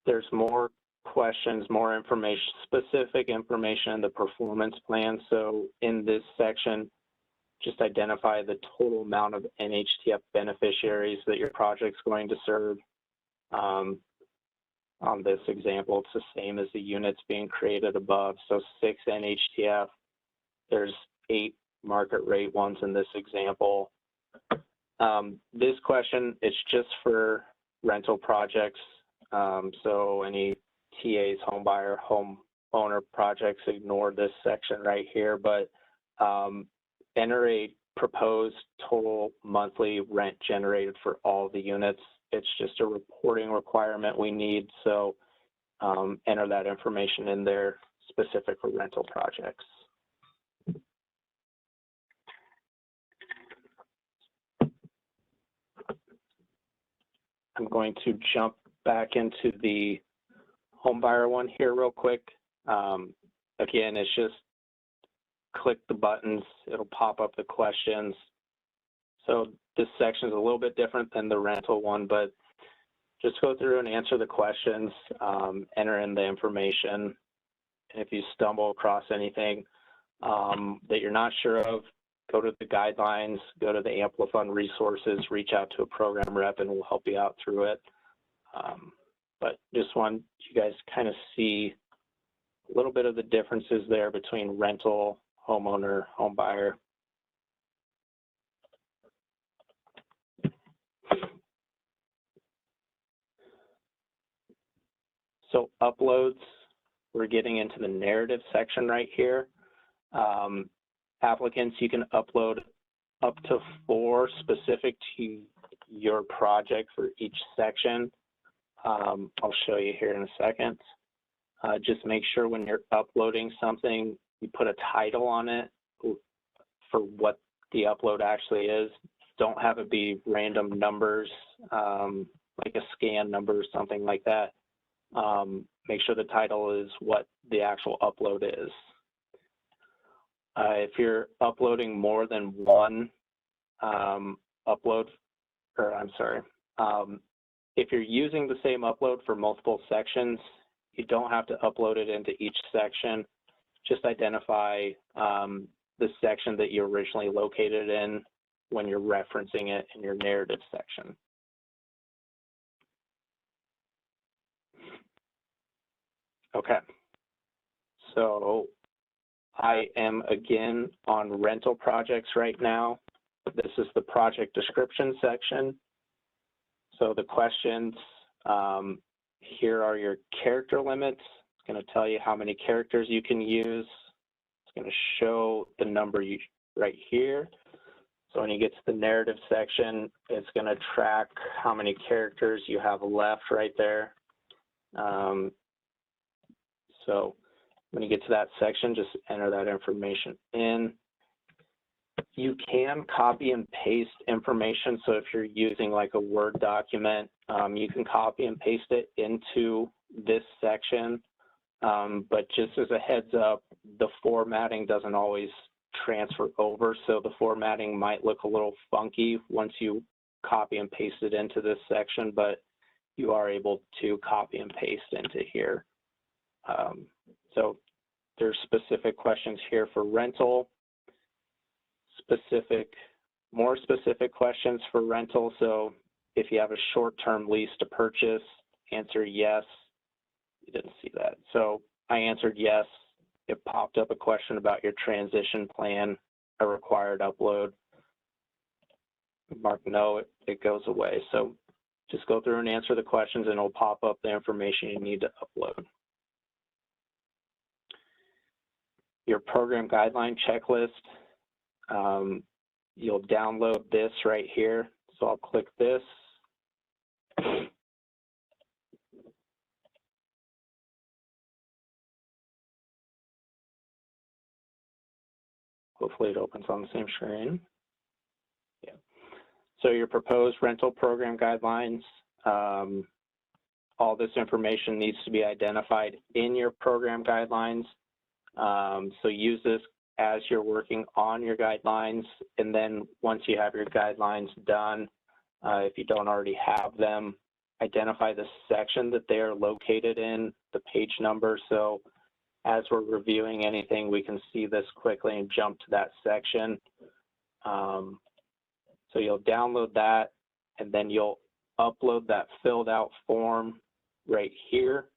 there's more questions, more information, specific information in the performance plan. So in this section, just identify the total amount of NHTF beneficiaries that your project's going to serve. On this example, it's the same as the units being created above. So 6 NHTF, there's 8 market rate ones in this example. This question, it's just for rental projects. So any TAs, home buyer, homeowner projects, ignore this section right here, but enter a proposed total monthly rent generated for all the units. It's just a reporting requirement we need, so enter that information in there specific for rental projects. I'm going to jump back into the home buyer one here real quick. Again, it's just click the buttons, it'll pop up the questions. So this section is a little bit different than the rental one, but just go through and answer the questions, enter in the information. And if you stumble across anything that you're not sure of, go to the guidelines, go to the Amplifund resources, reach out to a program rep, and we'll help you out through it. But just want you guys to kind of see a little bit of the differences there between rental, homeowner, home buyer. So uploads, we're getting into the narrative section right here. Applicants, you can upload up to 4 specific to your project for each section. I'll show you here in a second. Just make sure when you're uploading something, you put a title on it for what the upload actually is. Don't have it be random numbers, like a scan number or something like that. Make sure the title is what the actual upload is. If you're uploading more than one if you're using the same upload for multiple sections, you don't have to upload it into each section. Just identify the section that you originally located in when you're referencing it in your narrative section. Okay, so I am again on rental projects right now. This is the project description section. So the questions, here are your character limits. It's going to tell you how many characters you can use. It's going to show the number right here. So when you get to the narrative section, it's going to track how many characters you have left right there. So when you get to that section, just enter that information in. You can copy and paste information. So if you're using like a Word document, you can copy and paste it into this section. But just as a heads up, the formatting doesn't always transfer over. So the formatting might look a little funky once you copy and paste it into this section, but you are able to copy and paste into here. So there's specific questions here for rental, more specific questions for rental. So if you have a short-term lease to purchase, answer yes. You didn't see that. So I answered yes. It popped up a question about your transition plan, a required upload. Mark no, it goes away. So just go through and answer the questions and it'll pop up the information you need to upload. Your program guideline checklist, you'll download this right here. So I'll click this. Hopefully it opens on the same screen. Yeah. So your proposed rental program guidelines, all this information needs to be identified in your program guidelines. So use this as you're working on your guidelines, and then once you have your guidelines done, if you don't already have them, identify the section that they are located in, the page number. So as we're reviewing anything, we can see this quickly and jump to that section. So you'll download that, and then you'll upload that filled out form right here.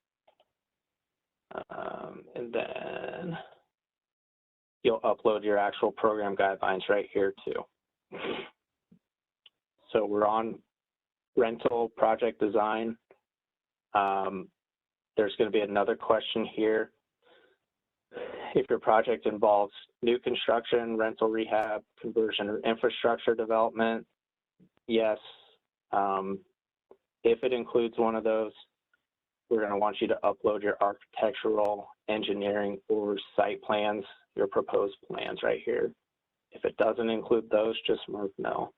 And then you'll upload your actual program guidelines right here too. So we're on rental project design. There's going to be another question here. If your project involves new construction, rental rehab, conversion, or infrastructure development, yes. If it includes one of those, we're going to want you to upload your architectural, engineering, or site plans, your proposed plans right here. If it doesn't include those, just mark no.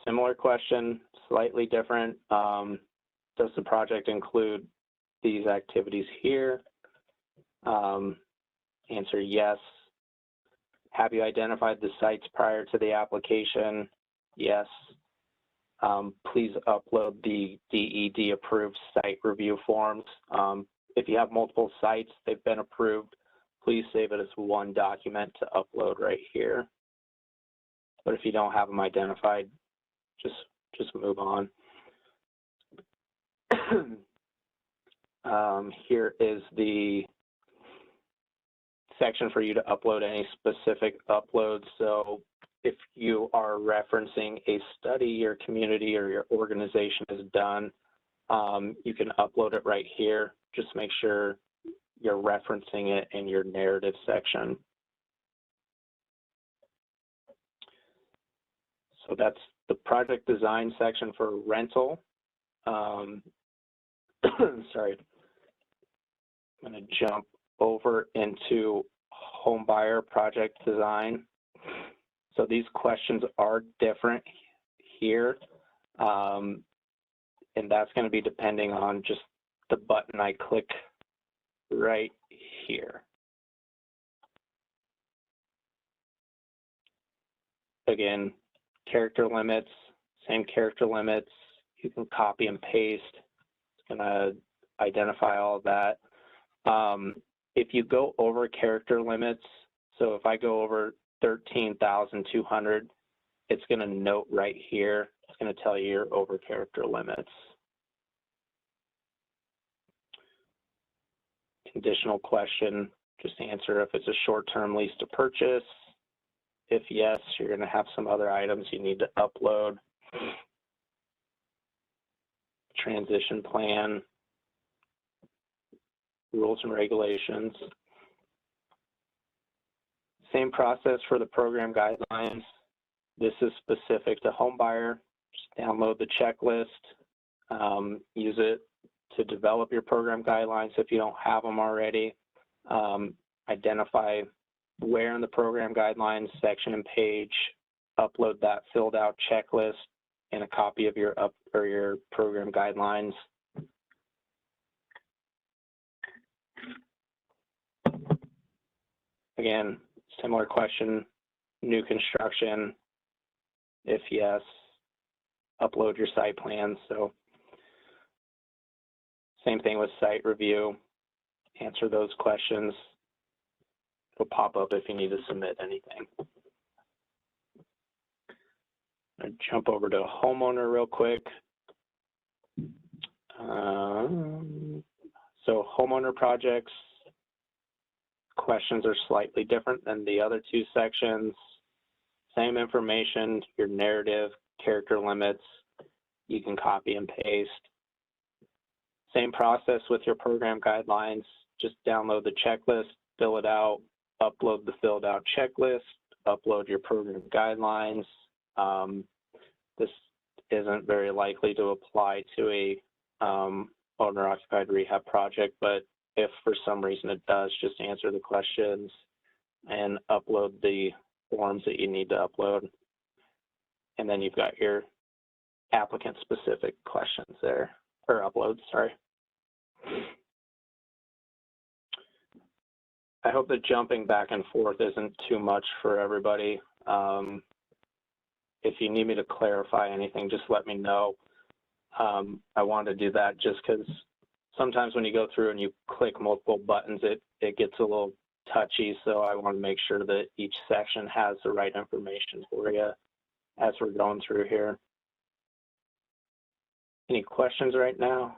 Similar question, slightly different. Does the project include these activities here? Answer yes. Have you identified the sites prior to the application? Yes. Please upload the DED approved site review forms. If you have multiple sites, they've been approved, please save it as one document to upload right here. But if you don't have them identified, just move on. Here is the section for you to upload any specific uploads. So if you are referencing a study your community or your organization has done, you can upload it right here. Just make sure you're referencing it in your narrative section. So that's the project design section for rental. Sorry, I'm going to jump over into home buyer project design. So these questions are different here, and that's going to be depending on just the button I click right here. Again, character limits, same character limits. You can copy and paste. It's going to identify all of that. If you go over character limits, so if I go over 13,200, it's going to note right here. It's going to tell you you're over character limits. Conditional question, just answer if it's a short-term lease to purchase. If yes, you're going to have some other items you need to upload. Transition plan, rules and regulations. Same process for the program guidelines. This is specific to home buyer. Just download the checklist, use it to develop your program guidelines if you don't have them already. Identify where in the program guidelines section and page, upload that filled out checklist and a copy of your program guidelines. Again, similar question, new construction. If yes, upload your site plans. So same thing with site review, answer those questions. It'll pop up if you need to submit anything. I'll jump over to homeowner real quick. So homeowner projects, questions are slightly different than the other two sections. Same information, your narrative, character limits, you can copy and paste. Same process with your program guidelines, just download the checklist, fill it out, upload the filled out checklist, upload your program guidelines. This isn't very likely to apply to a owner-occupied rehab project, but if for some reason it does, just answer the questions and upload the forms that you need to upload. And then you've got your applicant-specific questions there, or uploads, sorry. I hope that jumping back and forth isn't too much for everybody. If you need me to clarify anything, just let me know. I want to do that just because sometimes when you go through and you click multiple buttons, it gets a little touchy. So I want to make sure that each section has the right information for you as we're going through here. Any questions right now?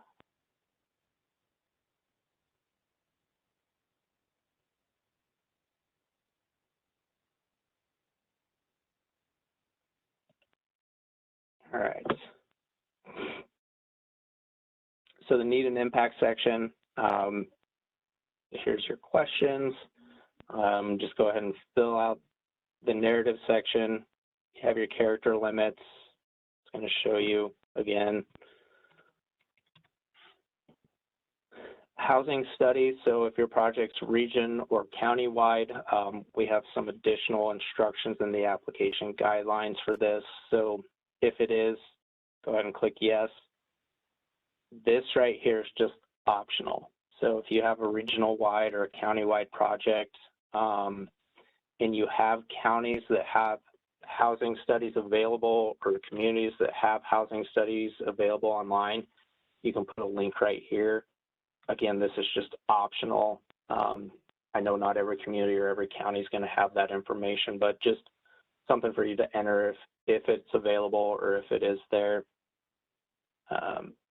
All right. So the need and impact section, here's your questions. Just go ahead and fill out the narrative section. You have your character limits. It's going to show you again. Housing studies, so if your project's region or county-wide, we have some additional instructions in the application guidelines for this. So if it is, go ahead and click yes. This right here is just optional. So if you have a regional-wide or a county-wide project, and you have counties that have housing studies available or communities that have housing studies available online, you can put a link right here. Again, this is just optional. I know not every community or every county is going to have that information, but just something for you to enter if it's available or if it is there.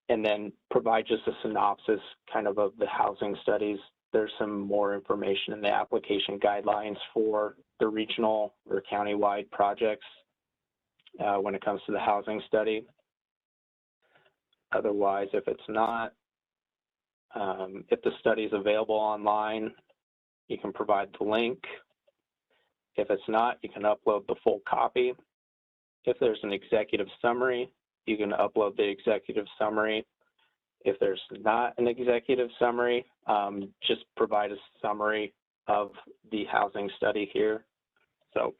And then provide just a synopsis kind of the housing studies. There's some more information in the application guidelines for the regional or county-wide projects when it comes to the housing study. Otherwise, if it's not, If the study is available online, you can provide the link. If it's not, you can upload the full copy. If there's an executive summary, you can upload the executive summary. If there's not an executive summary, just provide a summary of the housing study here. So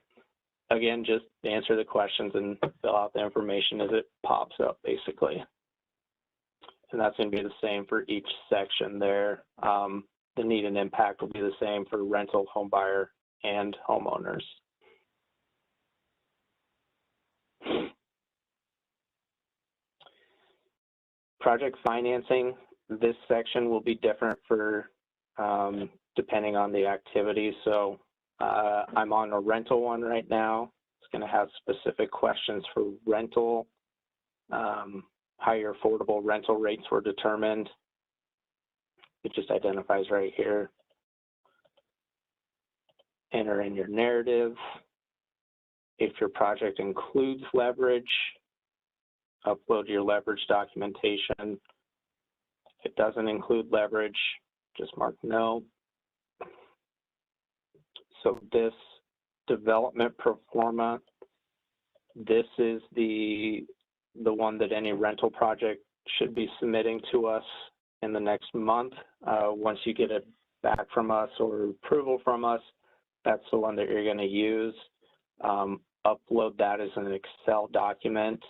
again, just answer the questions and fill out the information as it pops up, basically. And that's going to be the same for each section there. The need and impact will be the same for rental, home buyer, and homeowners. Project financing, this section will be different for depending on the activity. So I'm on a rental one right now. It's going to have specific questions for rental, how your affordable rental rates were determined. It just identifies right here. Enter in your narrative. If your project includes leverage, upload your leverage documentation. If it doesn't include leverage, just mark no. So this development pro forma, this is the one that any rental project should be submitting to us in the next month. Once you get it back from us or approval from us, that's the one that you're going to use. Upload that as an Excel document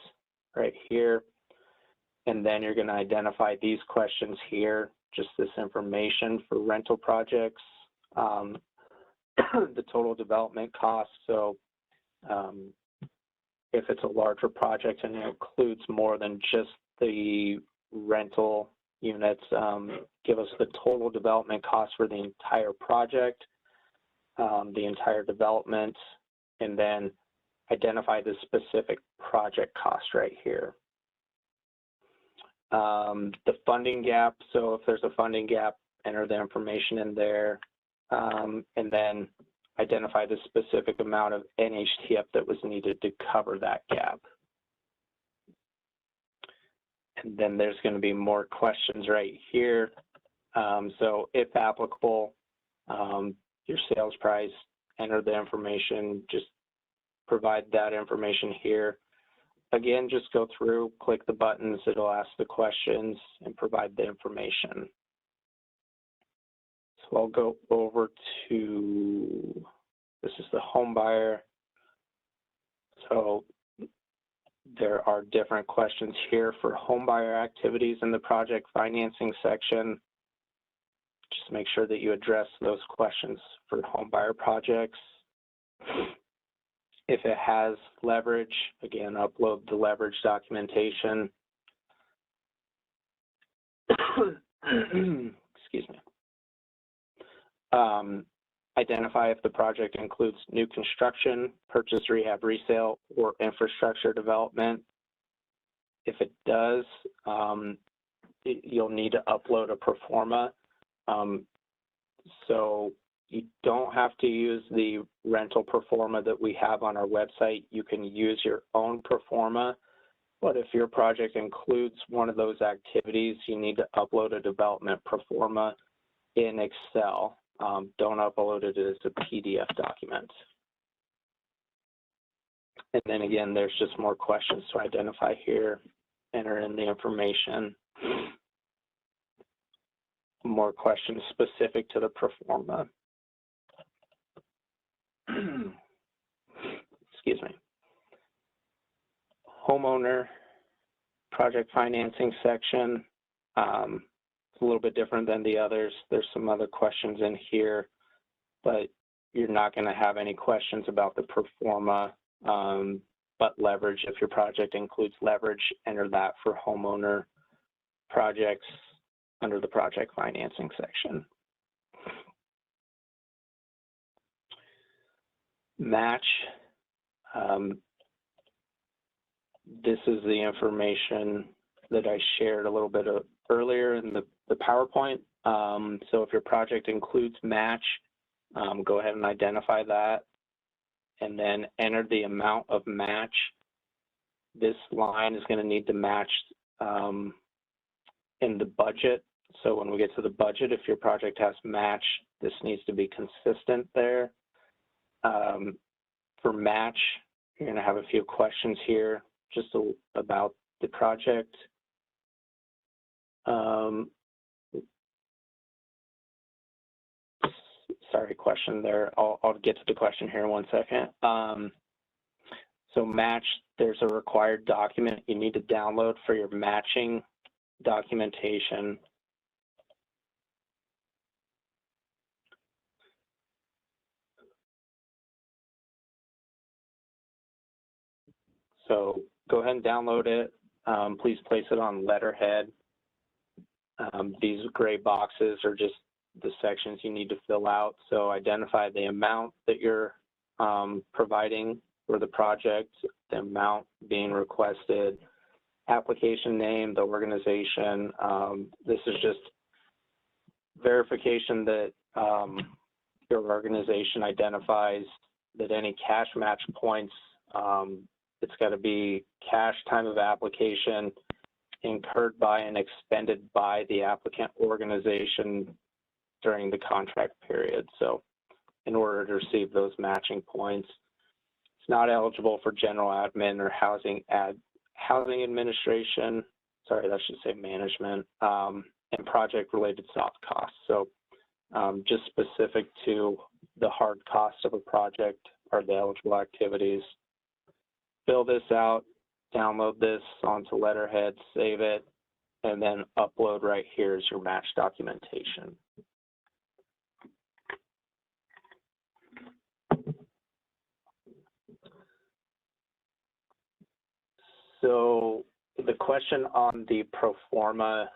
right here. And then you're going to identify these questions here, just this information for rental projects, the total development cost. So if it's a larger project and it includes more than just the rental units, give us the total development cost for the entire project, the entire development, and then identify the specific project cost right here. The funding gap, so if there's a funding gap, enter the information in there, and then identify the specific amount of NAHTF that was needed to cover that gap. And then there's going to be more questions right here. So if applicable, your sales price, enter the information, just provide that information here. Again, just go through, click the buttons, it'll ask the questions and provide the information. So I'll go over to, this is the home buyer. So there are different questions here for home buyer activities in the project financing section. Just make sure that you address those questions for home buyer projects. If it has leverage, again, upload the leverage documentation. Excuse me. Identify if the project includes new construction, purchase, rehab, resale, or infrastructure development. If it does, you'll need to upload a pro forma. So you don't have to use the rental pro forma that we have on our website. You can use your own pro forma, but if your project includes one of those activities, you need to upload a development pro forma in Excel. Don't upload it as a PDF document. And then again, there's just more questions to identify here. Enter in the information. More questions specific to the pro forma. Excuse me. Homeowner project financing section. It's a little bit different than the others. There's some other questions in here, but you're not going to have any questions about the pro forma, but leverage. If your project includes leverage, enter that for homeowner projects under the project financing section. Match. This is the information that I shared a little bit earlier in the PowerPoint. So if your project includes match, go ahead and identify that and then enter the amount of match. This line is going to need to match in the budget. So when we get to the budget, if your project has match, this needs to be consistent there. For match, you're going to have a few questions here just about the project. Sorry, question there. I'll get to the question here in 1 second. So match, there's a required document you need to download for your matching documentation. So go ahead and download it. Please place it on letterhead. These gray boxes are just the sections you need to fill out. So identify the amount that you're providing for the project, the amount being requested, application name, the organization. This is just verification that your organization identifies that any cash match points, it's got to be cash time of application incurred by and expended by the applicant organization during the contract period. So in order to receive those matching points, it's not eligible for general admin or housing administration, sorry, that should say management, and project related soft costs. So just specific to the hard cost of a project are the eligible activities. Fill this out, download this onto letterhead, save it, and then upload right here is your match documentation. So the question on the pro forma,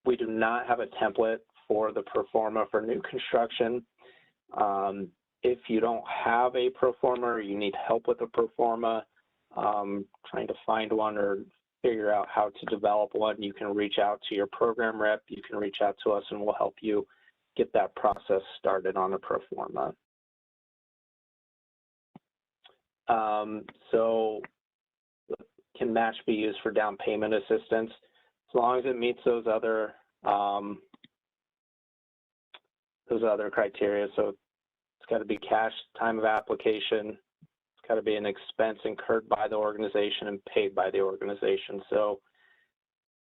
we do not have a template for the pro forma for new construction. If you don't have a pro forma or you need help with a pro forma, trying to find one or figure out how to develop one, you can reach out to your program rep, you can reach out to us and we'll help you get that process started on a pro forma. So can match be used for down payment assistance as long as it meets those other criteria. So it's got to be cash time of application. It's got to be an expense incurred by the organization and paid by the organization. So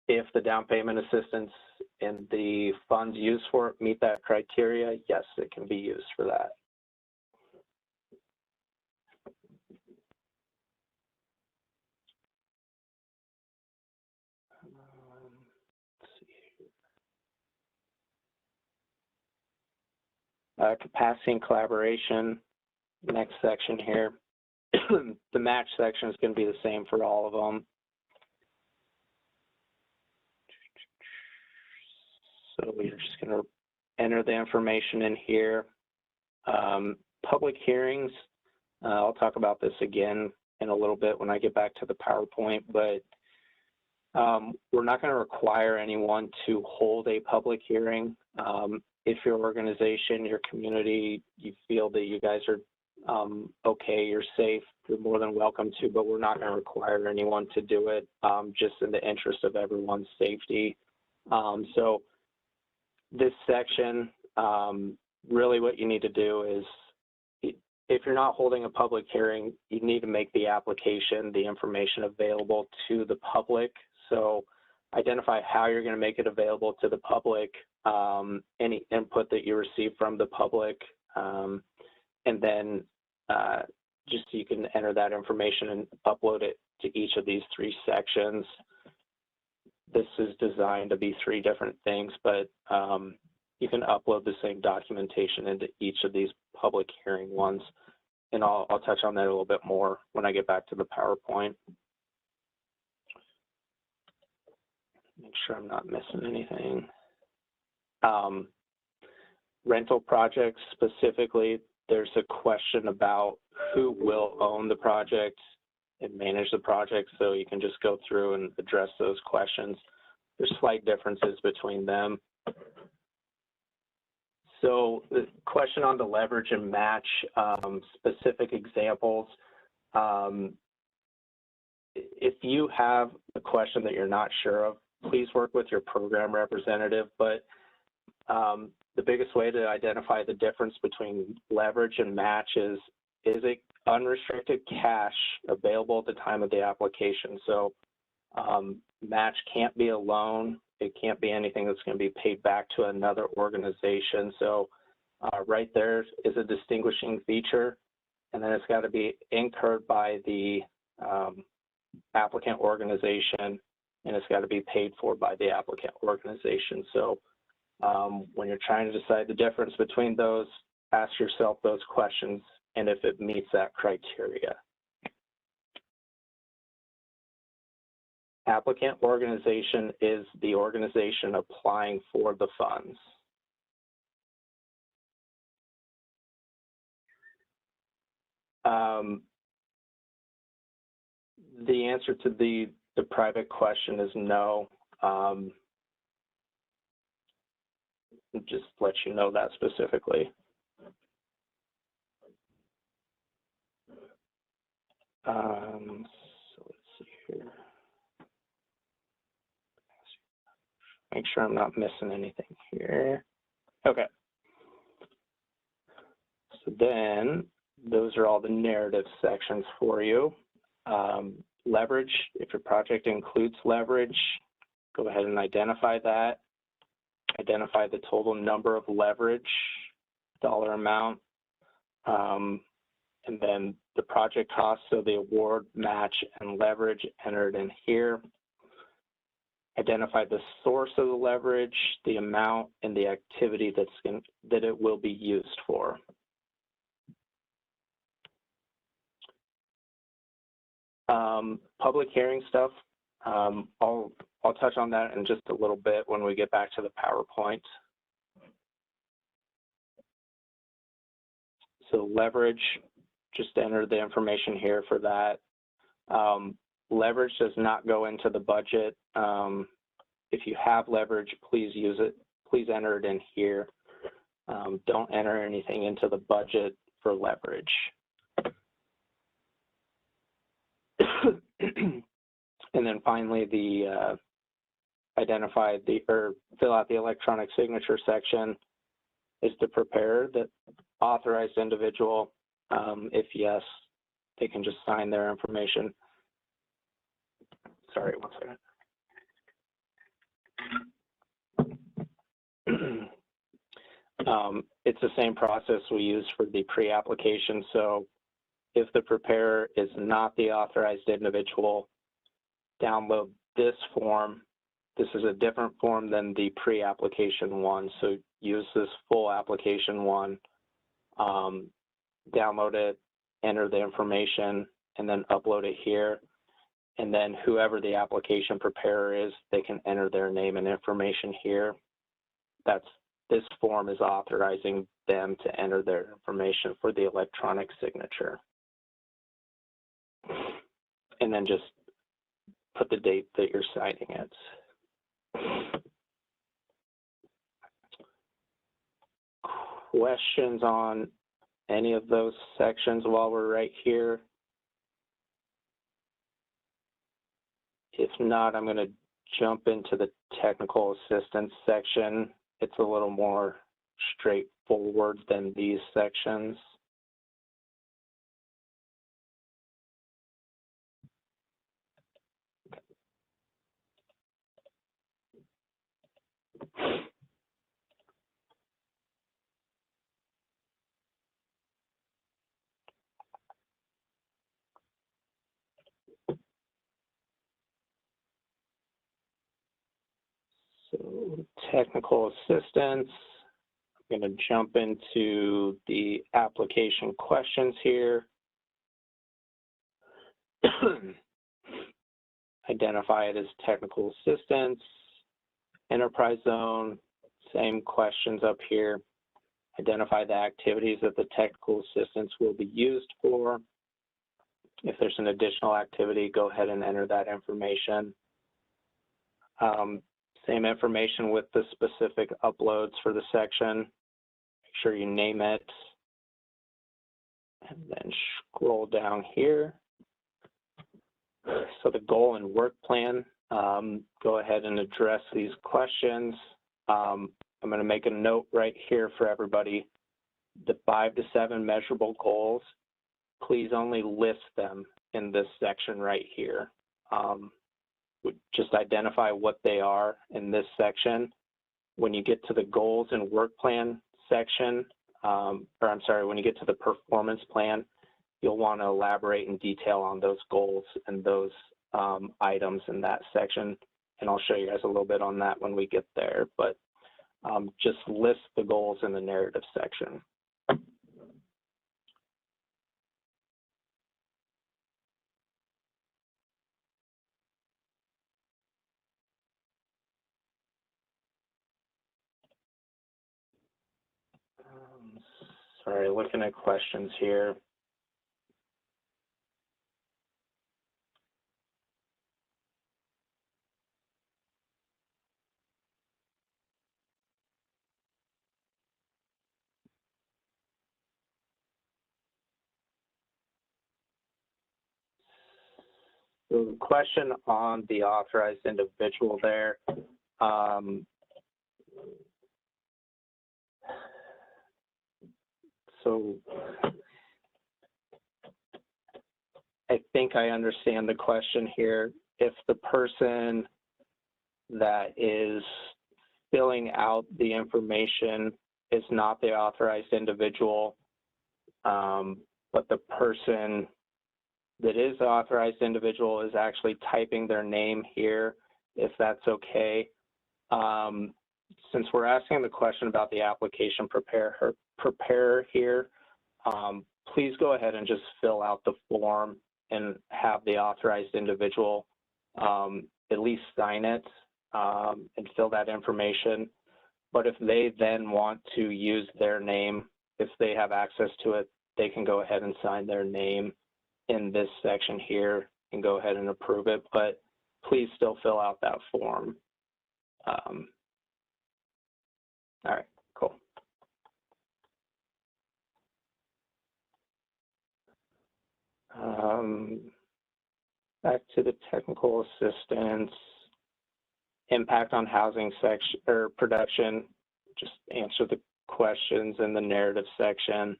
if the down payment assistance and the funds used for it meet that criteria, yes, it can be used for that. Capacity and collaboration, next section here. The match section is going to be the same for all of them. So we're just going to enter the information in here. Public hearings, I'll talk about this again in a little bit when I get back to the PowerPoint, but we're not going to require anyone to hold a public hearing. If your organization, your community, you feel that you guys are okay, you're safe, you're more than welcome to, but we're not going to require anyone to do it just in the interest of everyone's safety. So this section, really what you need to do is, if you're not holding a public hearing, you need to make the application, the information available to the public. So identify how you're going to make it available to the public, any input that you receive from the public, and then just so you can enter that information and upload it to each of these 3 sections. This is designed to be 3 different things, but you can upload the same documentation into each of these public hearing ones. And I'll touch on that a little bit more when I get back to the PowerPoint. Make sure I'm not missing anything. Rental projects specifically, there's a question about who will own the project and manage the project, so you can just go through and address those questions. There's slight differences between them. So the question on the leverage and match, specific examples. If you have a question that you're not sure of, please work with your program representative, but the biggest way to identify the difference between leverage and match is it unrestricted cash available at the time of the application? So match can't be a loan. It can't be anything that's going to be paid back to another organization. So right there is a distinguishing feature. And then it's got to be incurred by the applicant organization, and it's got to be paid for by the applicant organization. So when you're trying to decide the difference between those, ask yourself those questions and if it meets that criteria. Applicant organization is the organization applying for the funds. The answer to the private question is no. Just let you know that specifically. So let's see here. Make sure I'm not missing anything here. Okay. So then those are all the narrative sections for you. Leverage, if your project includes leverage, go ahead and identify that. Identify the total number of leverage, dollar amount, and then the project cost, so the award, match, and leverage entered in here. Identify the source of the leverage, the amount, and the activity that it will be used for. Public hearing stuff, I'll touch on that in just a little bit when we get back to the PowerPoint. So leverage, just enter the information here for that. Leverage does not go into the budget. If you have leverage, please use it. Please enter it in here. Don't enter anything into the budget for leverage. And then finally, the identify the or fill out the electronic signature section is to prepare the authorized individual. If yes, they can just sign their information. Sorry, one second. It's the same process we use for the pre-application. So if the preparer is not the authorized individual, download this form. This is a different form than the pre-application one. So use this full application one, download it, enter the information, and then upload it here. And then whoever the application preparer is, they can enter their name and information here. This form is authorizing them to enter their information for the electronic signature. And then just put the date that you're signing it. Questions on any of those sections while we're right here? If not, I'm going to jump into the technical assistance section. It's a little more straightforward than these sections. So technical assistance, I'm going to jump into the application questions here. Identify it as technical assistance, enterprise zone, same questions up here. Identify the activities that the technical assistance will be used for. If there's an additional activity, go ahead and enter that information. Same information with the specific uploads for the section. Make sure you name it. And then scroll down here. So the goal and work plan, go ahead and address these questions. I'm going to make a note right here for everybody. The 5 to 7 measurable goals, please only list them in this section right here. Just identify what they are in this section. When you get to the goals and work plan section, when you get to the performance plan, you'll want to elaborate in detail on those goals and those items in that section. And I'll show you guys a little bit on that when we get there, but just list the goals in the narrative section. Sorry, looking at questions here. So the question on the authorized individual there, so I think I understand the question here. If the person that is filling out the information is not the authorized individual, but the person that is the authorized individual is actually typing their name here, if that's okay. Since we're asking the question about the application preparer here, please go ahead and just fill out the form and have the authorized individual at least sign it and fill that information. But if they then want to use their name, if they have access to it, they can go ahead and sign their name in this section here and go ahead and approve it, but please still fill out that form. All right, cool. Back to the technical assistance, impact on housing section or production, just answer the questions in the narrative section.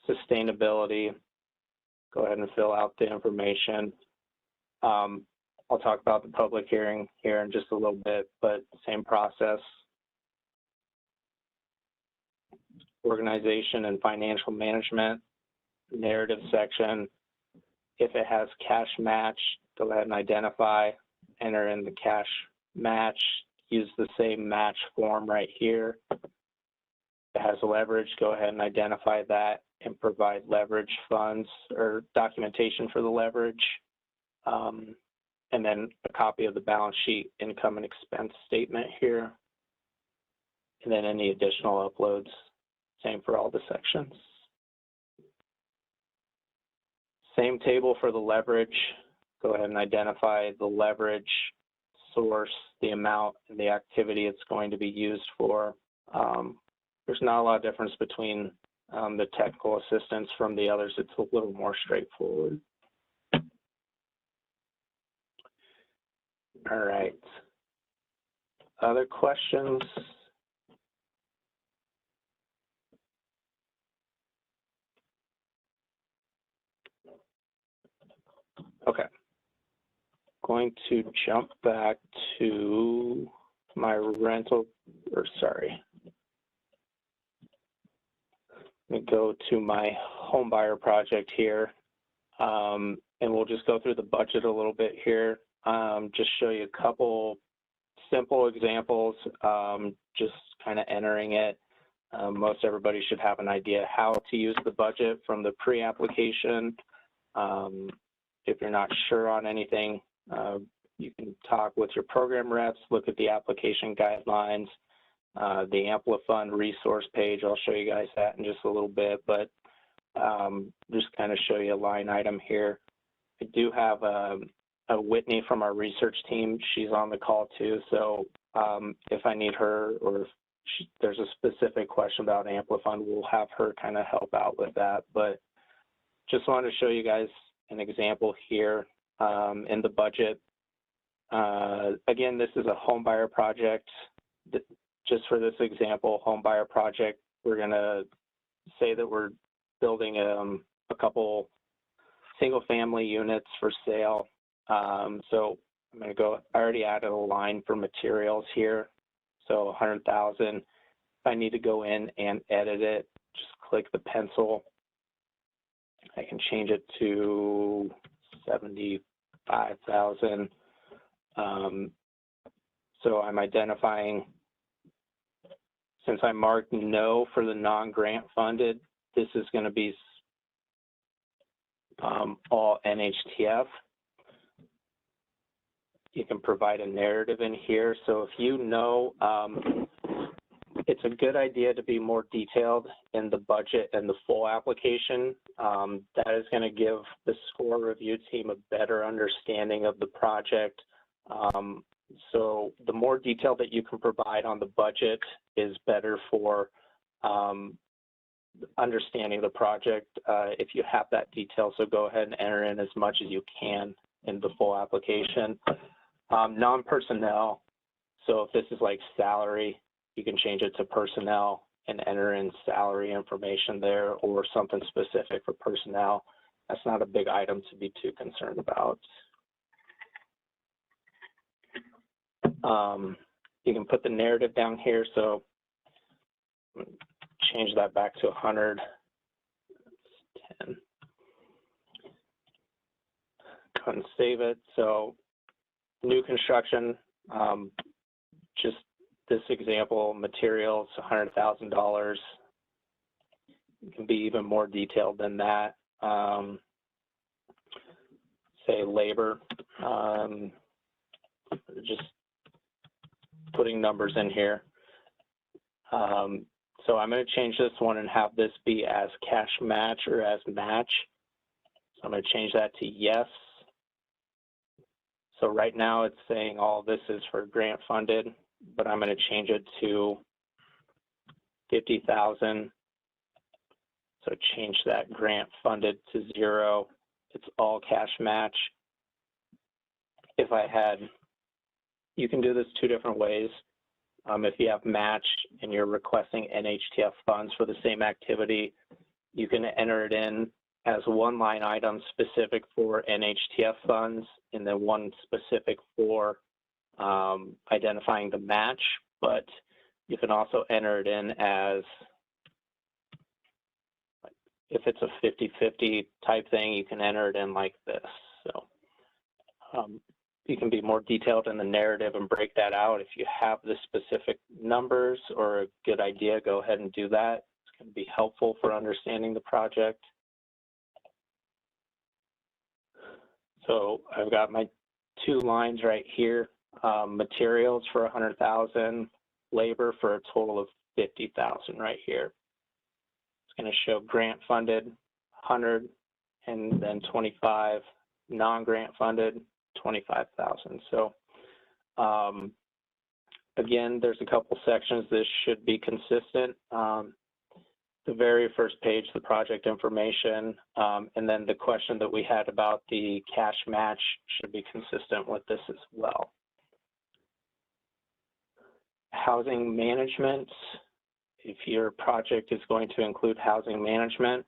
Sustainability, go ahead and fill out the information. I'll talk about the public hearing here in just a little bit, but same process. Organization and financial management, narrative section. If it has cash match, go ahead and identify, enter in the cash match, use the same match form right here. If it has leverage, go ahead and identify that and provide leverage funds or documentation for the leverage. And then a copy of the balance sheet, income and expense statement here. And then any additional uploads, same for all the sections. Same table for the leverage. Go ahead and identify the leverage source, the amount, and the activity it's going to be used for. There's not a lot of difference between the technical assistance from the others. It's a little more straightforward. All right. Other questions? Okay. Going to jump back to my rental, or sorry. Let me go to my home buyer project here. And we'll just go through the budget a little bit here. Just show you a couple simple examples, just kind of entering it. Most everybody should have an idea how to use the budget from the pre-application. If you're not sure on anything, you can talk with your program reps, look at the application guidelines, the AmpliFund resource page. I'll show you guys that in just a little bit, but just kind of show you a line item here. I do have a Whitney from our research team. She's on the call too, so if I need her or if there's a specific question about AmpliFund, we'll have her kind of help out with that. But just wanted to show you guys an example here in the budget. Again, this is a home buyer project. Just for this example, home buyer project, we're going to say that we're building a couple single family units for sale. So I'm going to go, I already added a line for materials here. So 100,000. If I need to go in and edit it, just click the pencil. I can change it to 75,000. So I'm identifying, since I marked no for the non-grant funded, this is going to be all NHTF. You can provide a narrative in here. So if you know, it's a good idea to be more detailed in the budget and the full application. That is going to give the score review team a better understanding of the project. So the more detail that you can provide on the budget is better for understanding the project if you have that detail. So go ahead and enter in as much as you can in the full application. Non-personnel, so if this is like salary, you can change it to personnel and enter in salary information there or something specific for personnel. That's not a big item to be too concerned about. You can put the narrative down here, so change that back to 100. 10. Go ahead and save it. So new construction, just this example, materials, $100,000. It can be even more detailed than that. Say labor, just putting numbers in here. So I'm going to change this one and have this be as cash match or as match. So I'm going to change that to yes. So right now it's saying all this is for grant funded, but I'm going to change it to 50,000. So change that grant funded to 0. It's all cash match. If I had, you can do this two different ways. If you have match and you're requesting NHTF funds for the same activity, you can enter it in as one line item specific for NHTF funds and then one specific for identifying the match, but you can also enter it in as, if it's a 50-50 type thing, you can enter it in like this. So you can be more detailed in the narrative and break that out. If you have the specific numbers or a good idea, go ahead and do that. It's going to be helpful for understanding the project. So I've got my two lines right here, materials for 100,000, labor for a total of 50,000 right here. It's going to show grant funded 100 and then 25, non-grant funded 25,000. So again, there's a couple sections. This should be consistent. The very first page, the project information, and then the question that we had about the cash match should be consistent with this as well. Housing management, if your project is going to include housing management,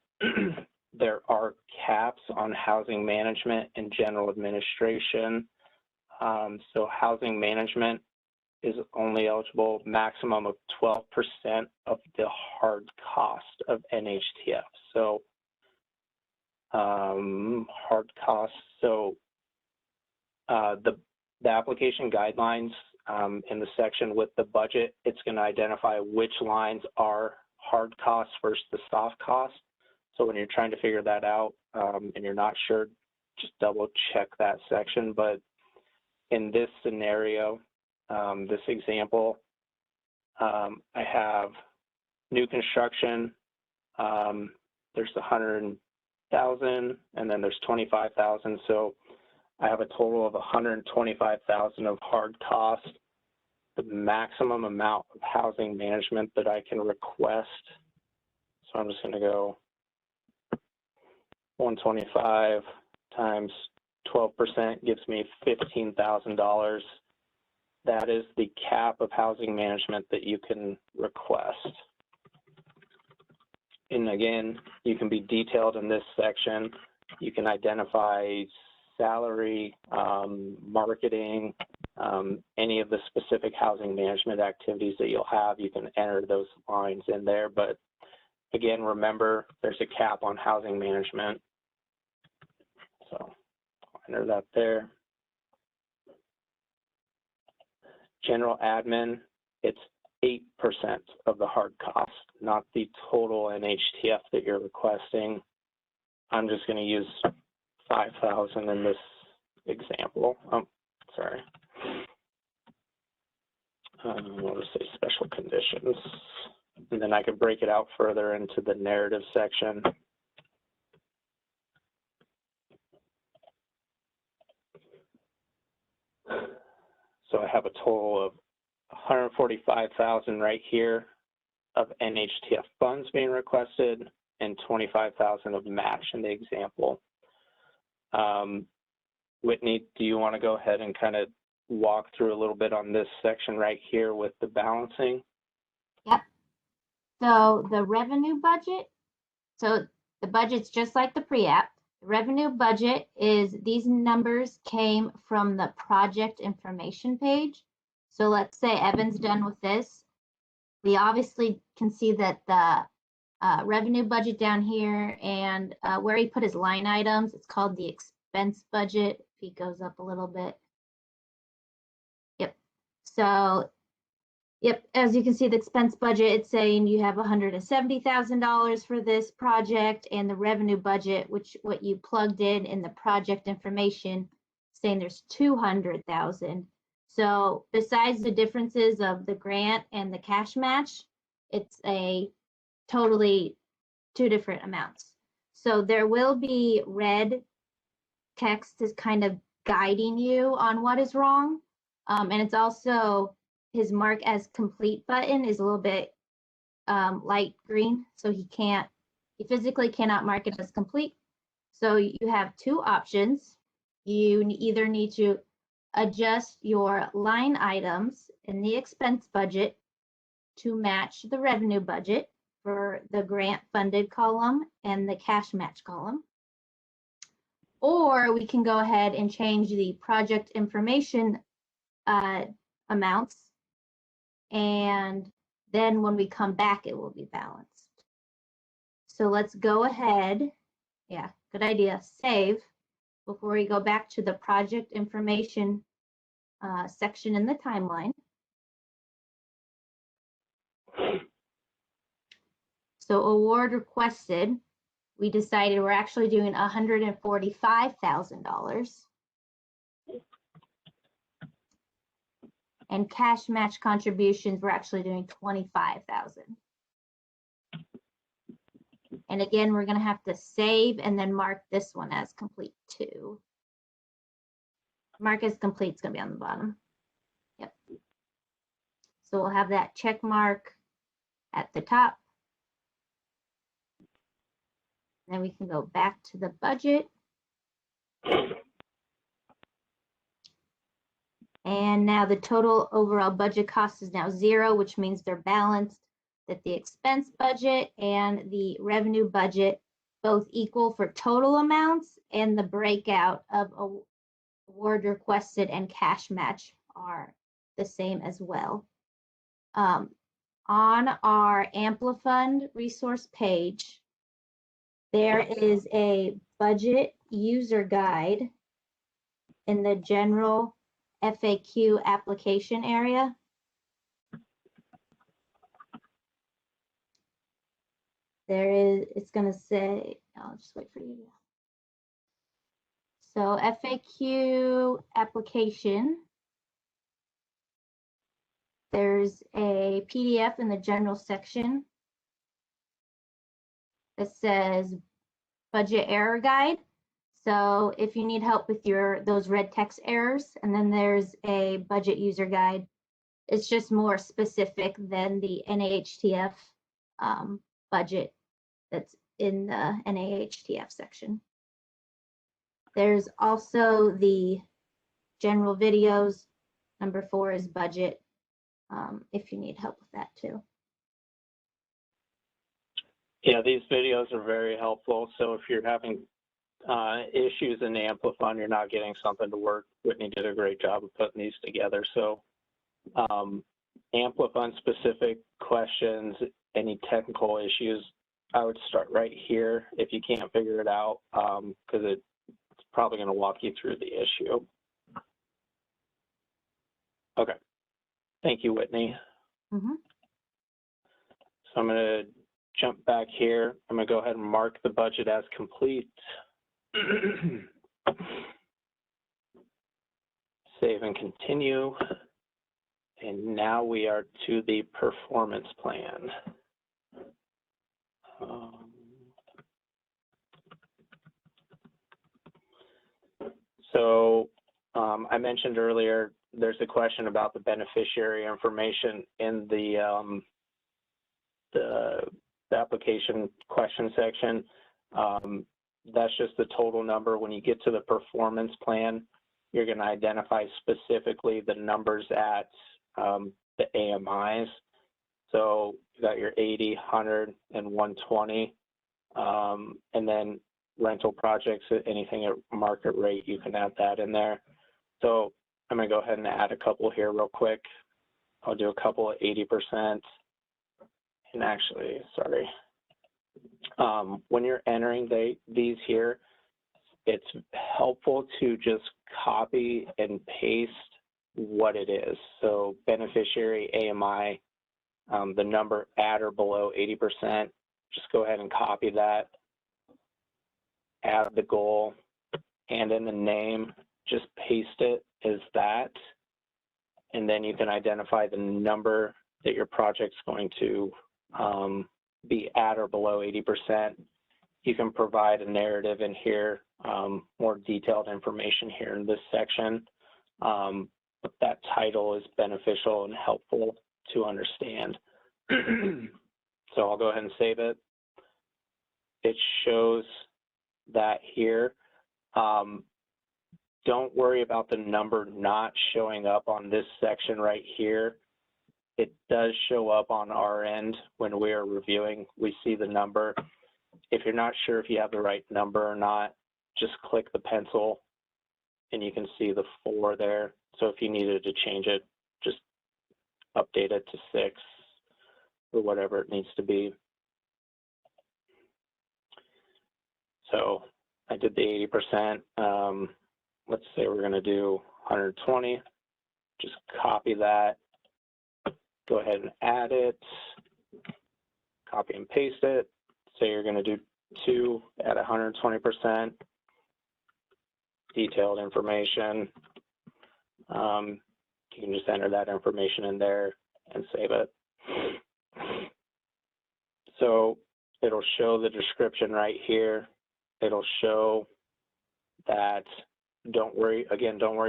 there are caps on housing management and general administration. So housing management is only eligible maximum of 12% of the hard cost of NHTF. So hard costs, so the application guidelines in the section with the budget, it's going to identify which lines are hard costs versus the soft costs. So when you're trying to figure that out and you're not sure, just double check that section. But in this scenario, this example, I have new construction, there's 100,000 and then there's 25,000. So I have a total of 125,000 of hard cost. The maximum amount of housing management that I can request. So I'm just going to go 125 times 12% gives me $15,000. That is the cap of housing management that you can request. And again, you can be detailed in this section. You can identify salary, marketing, any of the specific housing management activities that you'll have. You can enter those lines in there. But again, remember, there's a cap on housing management. So I'll enter that there. General admin, it's 8% of the hard cost, not the total NHTF that you're requesting. I'm just going to use 5,000 in this example. Oh, sorry. We'll just say special conditions. And then I can break it out further into the narrative section. So I have a total of 145,000 right here of NHTF funds being requested and 25,000 of match in the example. Whitney, do you want to go ahead and kind of walk through a little bit on this section right here with the balancing? Yep. So the revenue budget, so the budget's just like the pre-app. The revenue budget is, these numbers came from the project information page. So let's say Evan's done with this. We obviously can see that the revenue budget down here and where he put his line items, it's called the expense budget. If he goes up a little bit. Yep. So, yep, as you can see, the expense budget, it's saying you have $170,000 for this project, and the revenue budget, which what you plugged in the project information, saying there's 200,000. So besides the differences of the grant and the cash match, it's a totally two different amounts. So there will be red text is kind of guiding you on what is wrong. And it's also his mark as complete button is a little bit light green. So he physically cannot mark it as complete. So you have two options. You either need to adjust your line items in the expense budget to match the revenue budget for the grant funded column and the cash match column. Or we can go ahead and change the project information amounts, and then when we come back, it will be balanced. So let's go ahead. Yeah, good idea. Save before we go back to the project information section in the timeline. So award requested, we decided we're actually doing $145,000. And cash match contributions, we're actually doing $25,000. And again, we're going to have to save and then mark this one as complete too. Mark as complete is going to be on the bottom. Yep. So we'll have that check mark at the top. Then we can go back to the budget. And now the total overall budget cost is now 0, which means they're balanced, that the expense budget and the revenue budget both equal for total amounts, and the breakout of award requested and cash match are the same as well. On our Amplifund resource page, there is a budget user guide in the general FAQ application area. It's going to say, I'll just wait for you. So FAQ application, there's a PDF in the general section that says budget error guide. So if you need help with those red text errors, and then there's a budget user guide. It's just more specific than the NAHTF budget that's in the NAHTF section. There's also the general videos. Number 4 is budget, if you need help with that too. Yeah, these videos are very helpful. So if you're having issues in Amplifon, you're not getting something to work, Whitney did a great job of putting these together. So Amplifon specific questions, any technical issues, I would start right here if you can't figure it out, because it's probably going to walk you through the issue. Okay, thank you, Whitney. Mm-hmm. So I'm going to jump back here. I'm going to go ahead and mark the budget as complete. Save and continue. And now we are to the performance plan. I mentioned earlier, there's a question about the beneficiary information in the application question section. That's just the total number. When you get to the performance plan, you're going to identify specifically the numbers at the AMIs. So you got your 80, 100, and 120. And then rental projects, anything at market rate, you can add that in there. So I'm going to go ahead and add a couple here real quick. I'll do a couple at 80%. And actually, sorry. When you're entering these here, it's helpful to just copy and paste what it is. So beneficiary AMI, the number at or below 80%, just go ahead and copy that, add the goal, and in the name, just paste it as that, and then you can identify the number that your project's going to be at or below 80%. You can provide a narrative in here, more detailed information here in this section, but that title is beneficial and helpful to understand. So I'll go ahead and save it. It shows that here. Don't worry about the number not showing up on this section right here. It does show up on our end when we are reviewing. We see the number. If you're not sure if you have the right number or not, just click the pencil and you can see the 4 there. So if you needed to change it, just update it to 6 or whatever it needs to be. So I did the 80%. Let's say we're going to do 120. Just copy that. Go ahead and add it. Copy and paste it. Say you're going to do 2 at 120%. Detailed information. You can just enter that information in there and save it. So it'll show the description right here. It'll show that, don't worry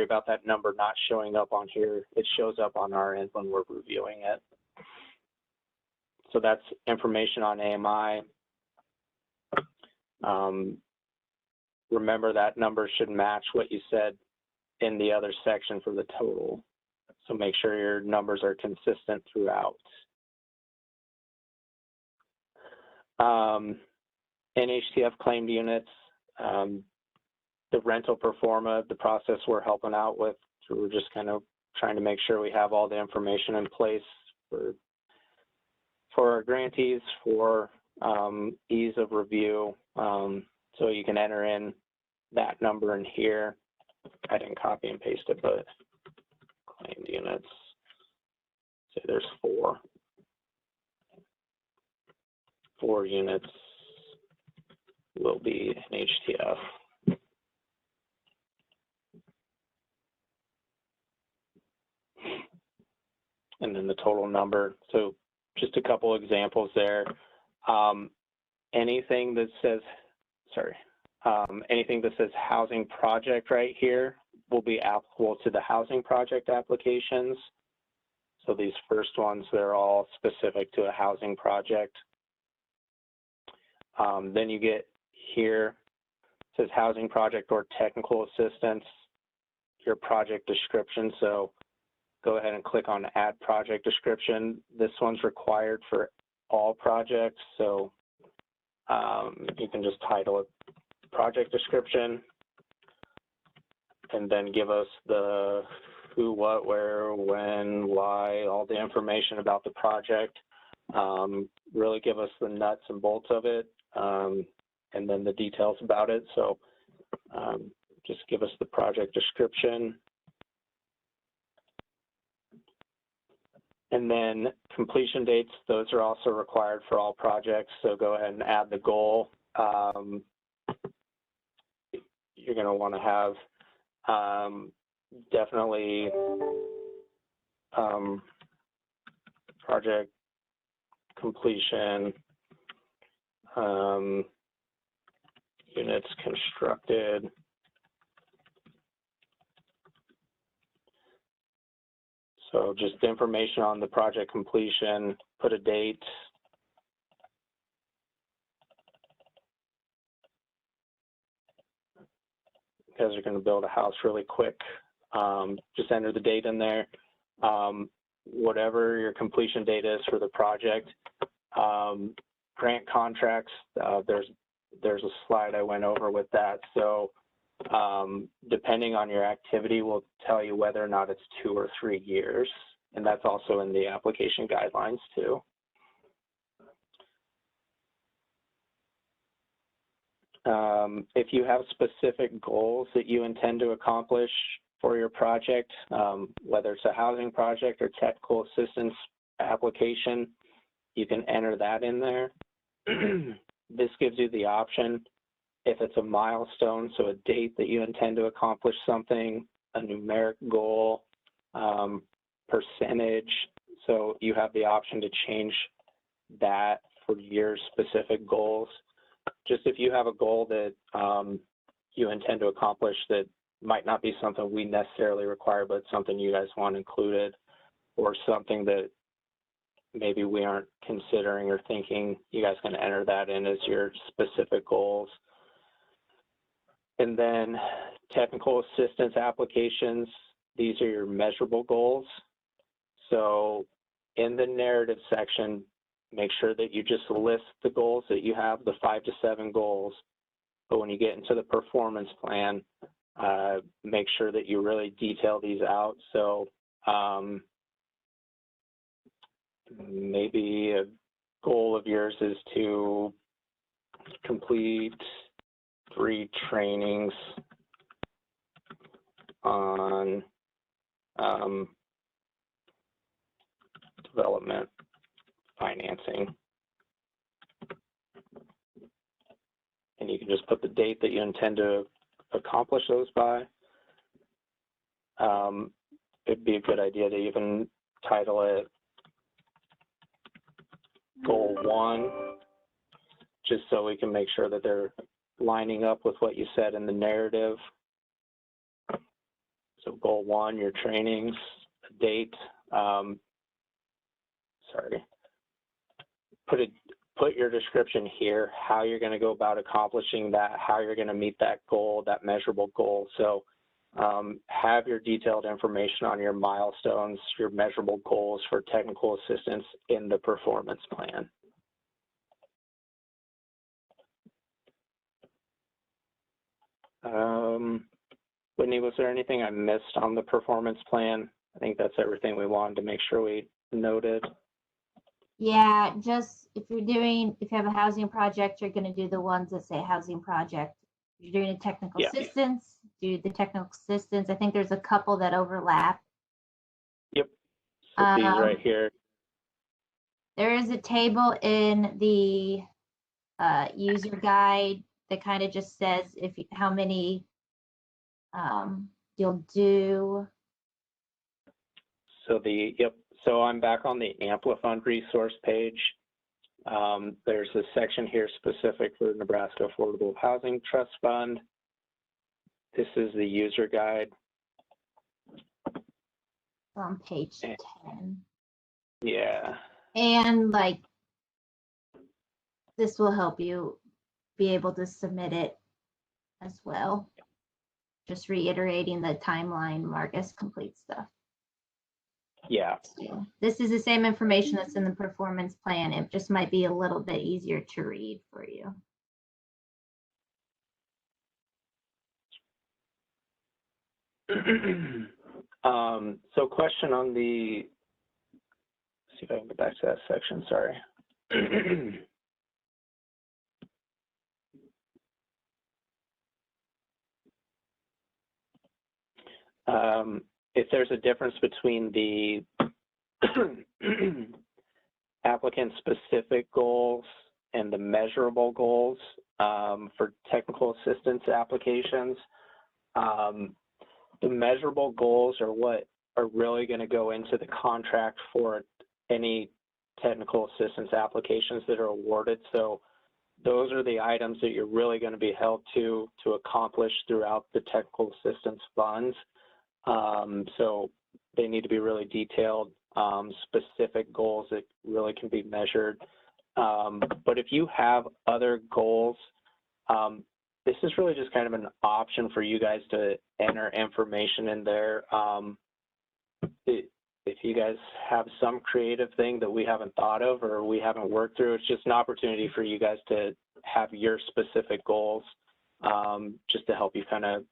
about that number not showing up on here. It shows up on our end when we're reviewing it. So that's information on AMI. Remember that number should match what you said in the other section for the total. So make sure your numbers are consistent throughout. NAHTF claimed units, the rental pro forma, the process we're helping out with. So we're just kind of trying to make sure we have all the information in place for our grantees for ease of review. So you can enter in that number in here. I didn't copy and paste it, but claimed units. Say there's 4. 4 units will be an HTF. And then the total number. So just a couple examples there. Anything that says, anything that says housing project right here will be applicable to the housing project applications. So these first ones, they're all specific to a housing project. Then you get here, says housing project or technical assistance, your project description. So go ahead and click on add project description. This one's required for all projects. So you can just title it project description and then give us the who, what, where, when, why, all the information about the project. Really give us the nuts and bolts of it, and then the details about it. So just give us the project description. And then completion dates, those are also required for all projects. So go ahead and add the goal. You're going to want to have definitely project completion, units constructed, so just information on the project completion, put a date, because you're going to build a house really quick. Just enter the date in there. Whatever your completion date is for the project. Grant contracts, there's a slide I went over with that. So depending on your activity will tell you whether or not it's 2 or 3 years. And that's also in the application guidelines too. If you have specific goals that you intend to accomplish for your project, whether it's a housing project or technical assistance application, you can enter that in there. This gives you the option if it's a milestone, so a date that you intend to accomplish something, a numeric goal, percentage. So you have the option to change that for your specific goals. Just if you have a goal that you intend to accomplish that might not be something we necessarily require, but something you guys want included, or something that maybe we aren't considering or thinking, you guys can enter that in as your specific goals. And then technical assistance applications, these are your measurable goals. So in the narrative section, make sure that you just list the goals that you have, the 5 to 7 goals. But when you get into the performance plan, make sure that you really detail these out. So maybe a goal of yours is to complete 3 trainings on development financing. And you can just put the date that you intend to accomplish those by. It'd be a good idea to even title it Goal 1, just so we can make sure that they're lining up with what you said in the narrative. So Goal 1, your trainings, date, put your description here, how you're going to go about accomplishing that, how you're going to meet that goal, that measurable goal. So have your detailed information on your milestones, your measurable goals for technical assistance in the performance plan. Whitney, was there anything I missed on the performance plan? I think that's everything we wanted to make sure we noted. Yeah, just if you have a housing project, you're going to do the ones that say housing project. If you're doing a technical assistance, do the technical assistance. I think there's a couple that overlap. Yep. So these right here. There is a table in the user guide that kind of just says how many you'll do. So So I'm back on the Amplifund resource page. There's a section here specific for Nebraska Affordable Housing Trust Fund. This is the user guide. On page 10. Yeah. And like, this will help you be able to submit it as well. Just reiterating the timeline, Marcus complete stuff. Yeah. So this is the same information that's in the performance plan. It just might be a little bit easier to read for you. So question on the, let's see if I can get back to that section, sorry. If there's a difference between the applicant-specific goals and the measurable goals for technical assistance applications, the measurable goals are what are really going to go into the contract for any technical assistance applications that are awarded. So those are the items that you're really going to be held to accomplish throughout the technical assistance funds. So they need to be really detailed, specific goals that really can be measured. But if you have other goals, this is really just kind of an option for you guys to enter information in there. If you guys have some creative thing that we haven't thought of or we haven't worked through, it's just an opportunity for you guys to have your specific goals, just to help you kind of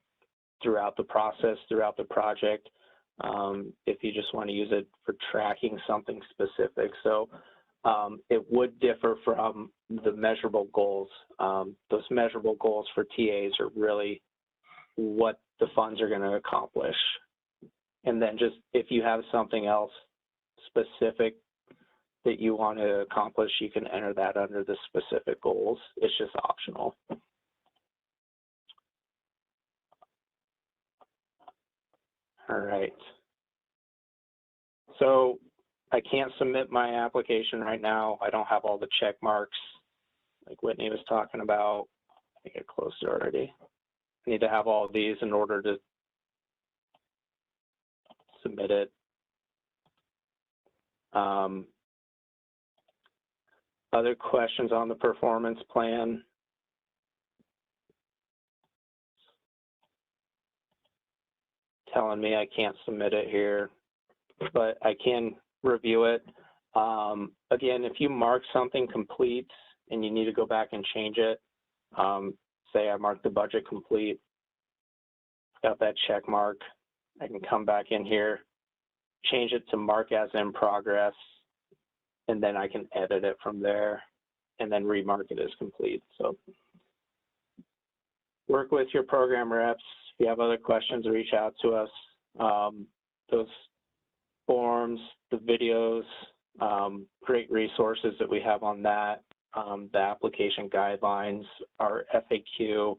throughout the process, throughout the project, if you just want to use it for tracking something specific. So it would differ from the measurable goals. Those measurable goals for TAs are really what the funds are going to accomplish. And then just if you have something else specific that you want to accomplish, you can enter that under the specific goals. It's just optional. All right. So I can't submit my application right now. I don't have all the check marks like Whitney was talking about. I think I closed it already. I need to have all of these in order to submit it. Other questions on the performance plan? Telling me I can't submit it here, but I can review it. Again, if you mark something complete and you need to go back and change it, say I marked the budget complete, got that check mark, I can come back in here, change it to mark as in progress, and then I can edit it from there and then remark it as complete. So work with your program reps. If you have other questions, reach out to us. Those forms, the videos, great resources that we have on that, the application guidelines, our FAQ.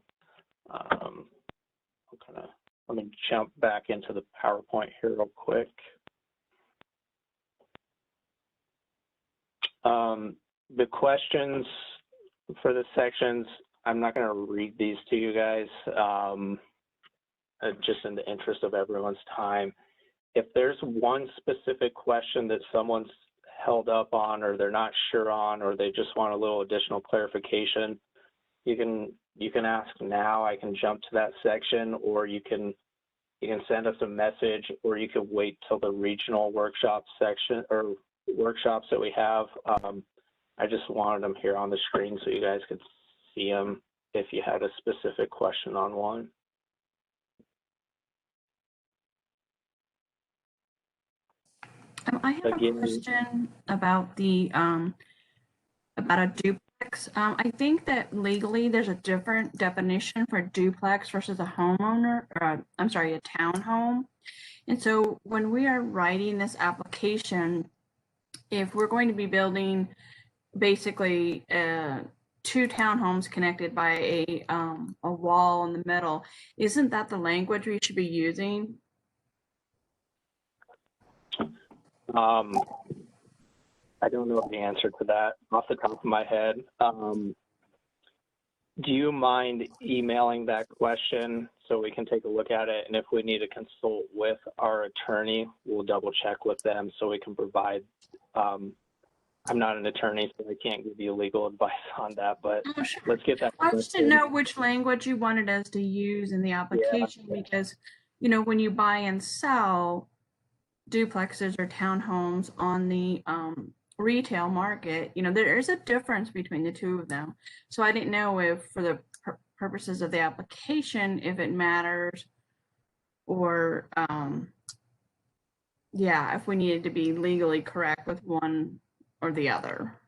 Let me jump back into the PowerPoint here real quick. The questions for the sections, I'm not going to read these to you guys, just in the interest of everyone's time. If there's one specific question that someone's held up on or they're not sure on, or they just want a little additional clarification, you can ask now. I can jump to that section, or you can send us a message, or you can wait till the regional workshop section or workshops that we have. I just wanted them here on the screen so you guys could see them if you had a specific question on one. I have a question about the about a duplex. I think that legally there's a different definition for duplex versus a homeowner, or I'm sorry, a townhome. And so when we are writing this application, if we're going to be building basically two townhomes connected by a wall in the middle, isn't that the language we should be using? I don't know the answer to that off the top of my head. Do you mind emailing that question so we can take a look at it? And if we need to consult with our attorney, we'll double check with them so we can provide I'm not an attorney, so I can't give you legal advice on that, but Oh, sure. let's get that. I just didn't know which language you wanted us to use in the application because, you know, when you buy and sell duplexes or townhomes on the retail market, you know, there is a difference between the two of them. So I didn't know if for the purposes of the application, if it matters or, yeah, if we needed to be legally correct with one or the other.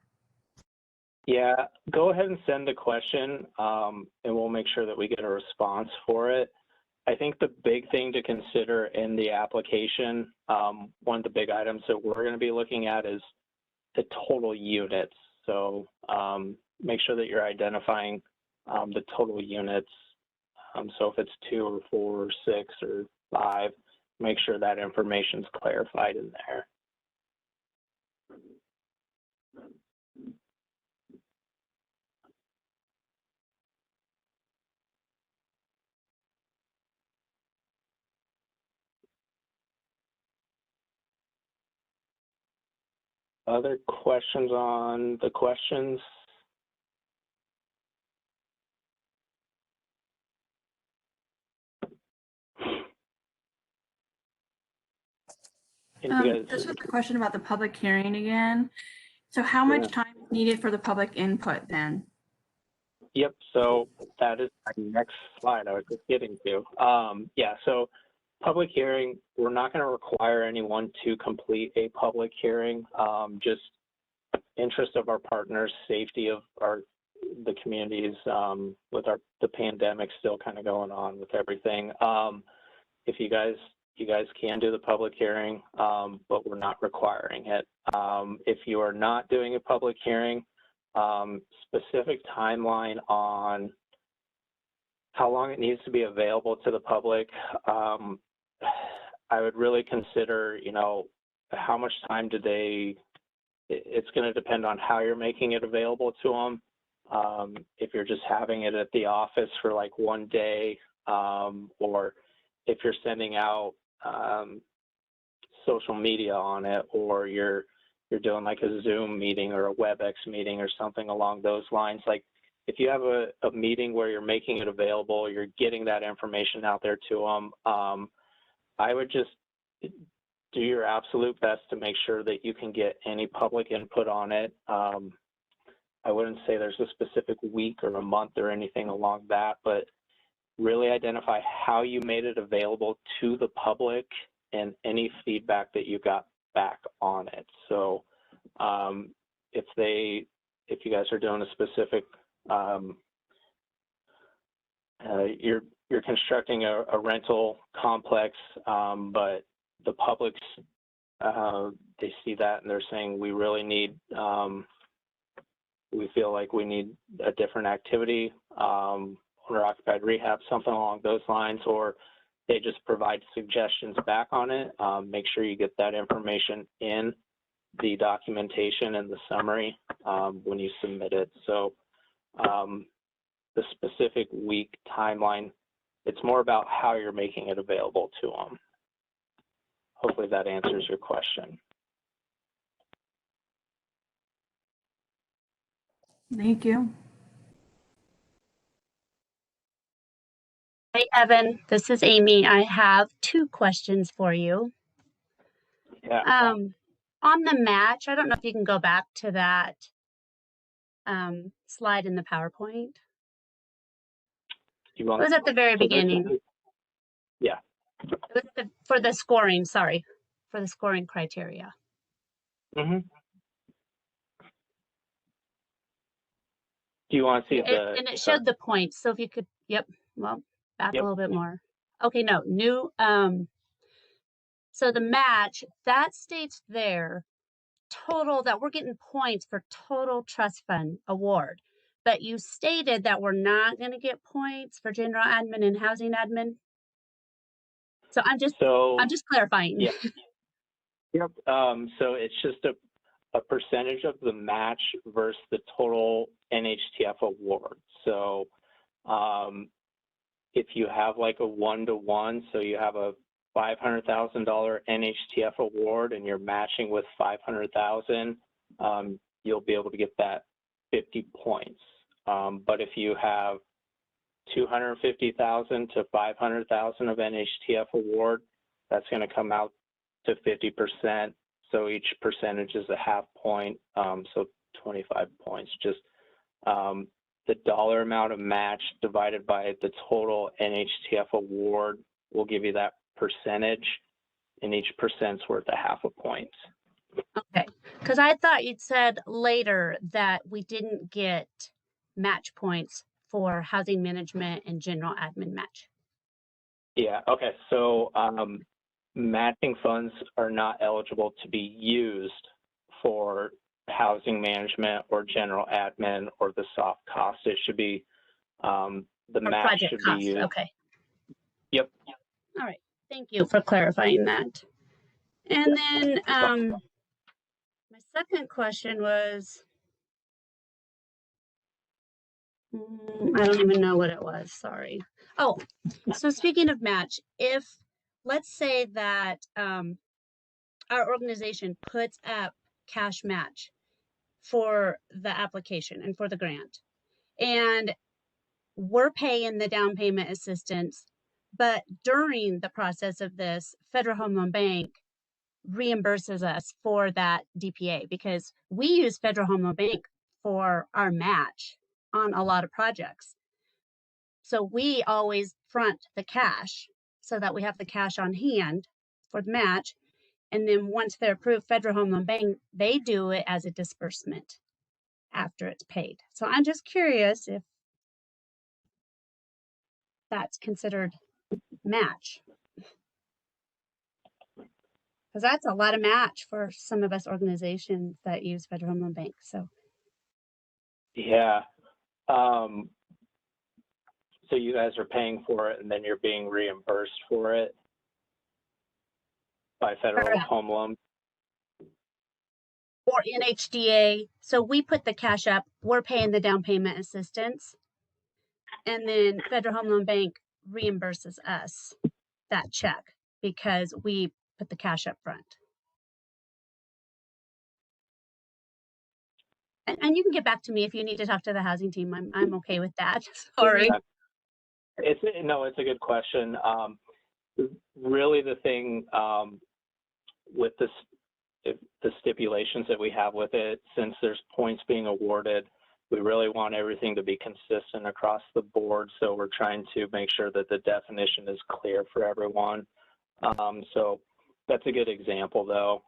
Yeah, go ahead and send the question, and we'll make sure that we get a response for it. I think the big thing to consider in the application, one of the big items that we're going to be looking at is the total units. So make sure that you're identifying the total units. So if it's 2 or 4 or 6 or 5, make sure that information's clarified in there. Other questions on the questions? This was a question about the public hearing again. So how much time is needed for the public input then? Yep, so that is my next slide I was just getting to. Yeah, so public hearing, we're not going to require anyone to complete a public hearing, just interest of our partners, safety of the communities with the pandemic still kind of going on with everything. If you guys can do the public hearing, but we're not requiring it. If you are not doing a public hearing, specific timeline on how long it needs to be available to the public, I would really consider, you know, how much time do they, it's going to depend on how you're making it available to them. If you're just having it at the office for like one day, or if you're sending out social media on it, or you're doing like a Zoom meeting or a WebEx meeting or something along those lines. Like if you have a meeting where you're making it available, you're getting that information out there to them, I would just do your absolute best to make sure that you can get any public input on it. I wouldn't say there's a specific week or a month or anything along that, but really identify how you made it available to the public and any feedback that you got back on it. So if you guys are doing a specific, you're constructing a rental complex, but the public's, they see that and they're saying we really need, we feel like we need a different activity, owner-occupied rehab, something along those lines, or they just provide suggestions back on it. Make sure you get that information in the documentation and the summary when you submit it. So the specific week timeline, it's more about how you're making it available to them. Hopefully that answers your question. Thank you. Hey, Evan, this is Amy. I have 2 questions for you. Yeah. On the match, I don't know if you can go back to that slide in the PowerPoint. You want, it was at the very beginning. Yeah. It was for the scoring, sorry, for the scoring criteria. Mm-hmm. Do you want to see And it showed the points. So if you could, yep, well, back a little bit more. Okay, no, new. So the match, that states there total that we're getting points for total trust fund award. But you stated that we're not going to get points for general admin and housing admin. So I'm just clarifying. Yeah. Yep. So it's just a percentage of the match versus the total NHTF award. So if you have like a 1-to-1, so you have a $500,000 NHTF award and you're matching with $500,000, you'll be able to get that 50 points. But if you have 250,000 to 500,000 of NHTF award, that's going to come out to 50%. So each percentage is a half point, so 25 points. Just the dollar amount of match divided by the total NHTF award will give you that percentage, and each percent's worth a half a point. Okay, because I thought you'd said later that we didn't get match points for housing management and general admin match. Yeah, okay, so matching funds are not eligible to be used for housing management or general admin or the soft cost. It should be, the match should be used. Okay. Yep. All right, thank you for clarifying that. And then my second question was, I don't even know what it was, sorry. Oh, so speaking of match, if, let's say that our organization puts up cash match for the application and for the grant, and we're paying the down payment assistance, but during the process of this, Federal Home Loan Bank reimburses us for that DPA because we use Federal Home Loan Bank for our match on a lot of projects. So we always front the cash so that we have the cash on hand for the match. And then once they're approved, Federal Home Loan Bank, they do it as a disbursement after it's paid. So I'm just curious if that's considered match. Because that's a lot of match for some of us organizations that use Federal Home Loan Bank. So yeah. So you guys are paying for it and then you're being reimbursed for it by Federal Home Loan? Or NHDA. So we put the cash up, we're paying the down payment assistance. And then Federal Home Loan Bank reimburses us that check because we put the cash up front. And you can get back to me if you need to talk to the housing team. I'm okay with that. Sorry. It's a good question. Really, the thing with this, the stipulations that we have with it, since there's points being awarded, we really want everything to be consistent across the board. So we're trying to make sure that the definition is clear for everyone. So that's a good example, though.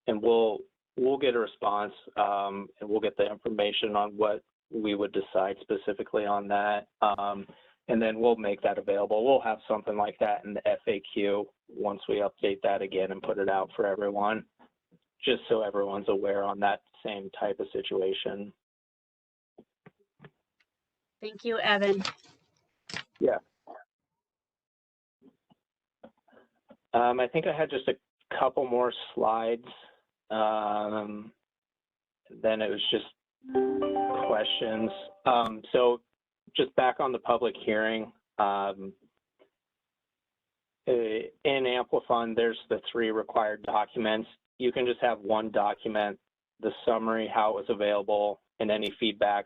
And we'll get a response, and we'll get the information on what we would decide specifically on that. And then we'll make that available. We'll have something like that in the FAQ once we update that again and put it out for everyone, just so everyone's aware on that same type of situation. Thank you, Evan. Yeah. I think I had just a couple more slides. Then it was just questions. So just back on the public hearing, in Amplifund, there's the 3 required documents. You can just have one document, the summary, how it was available, and any feedback.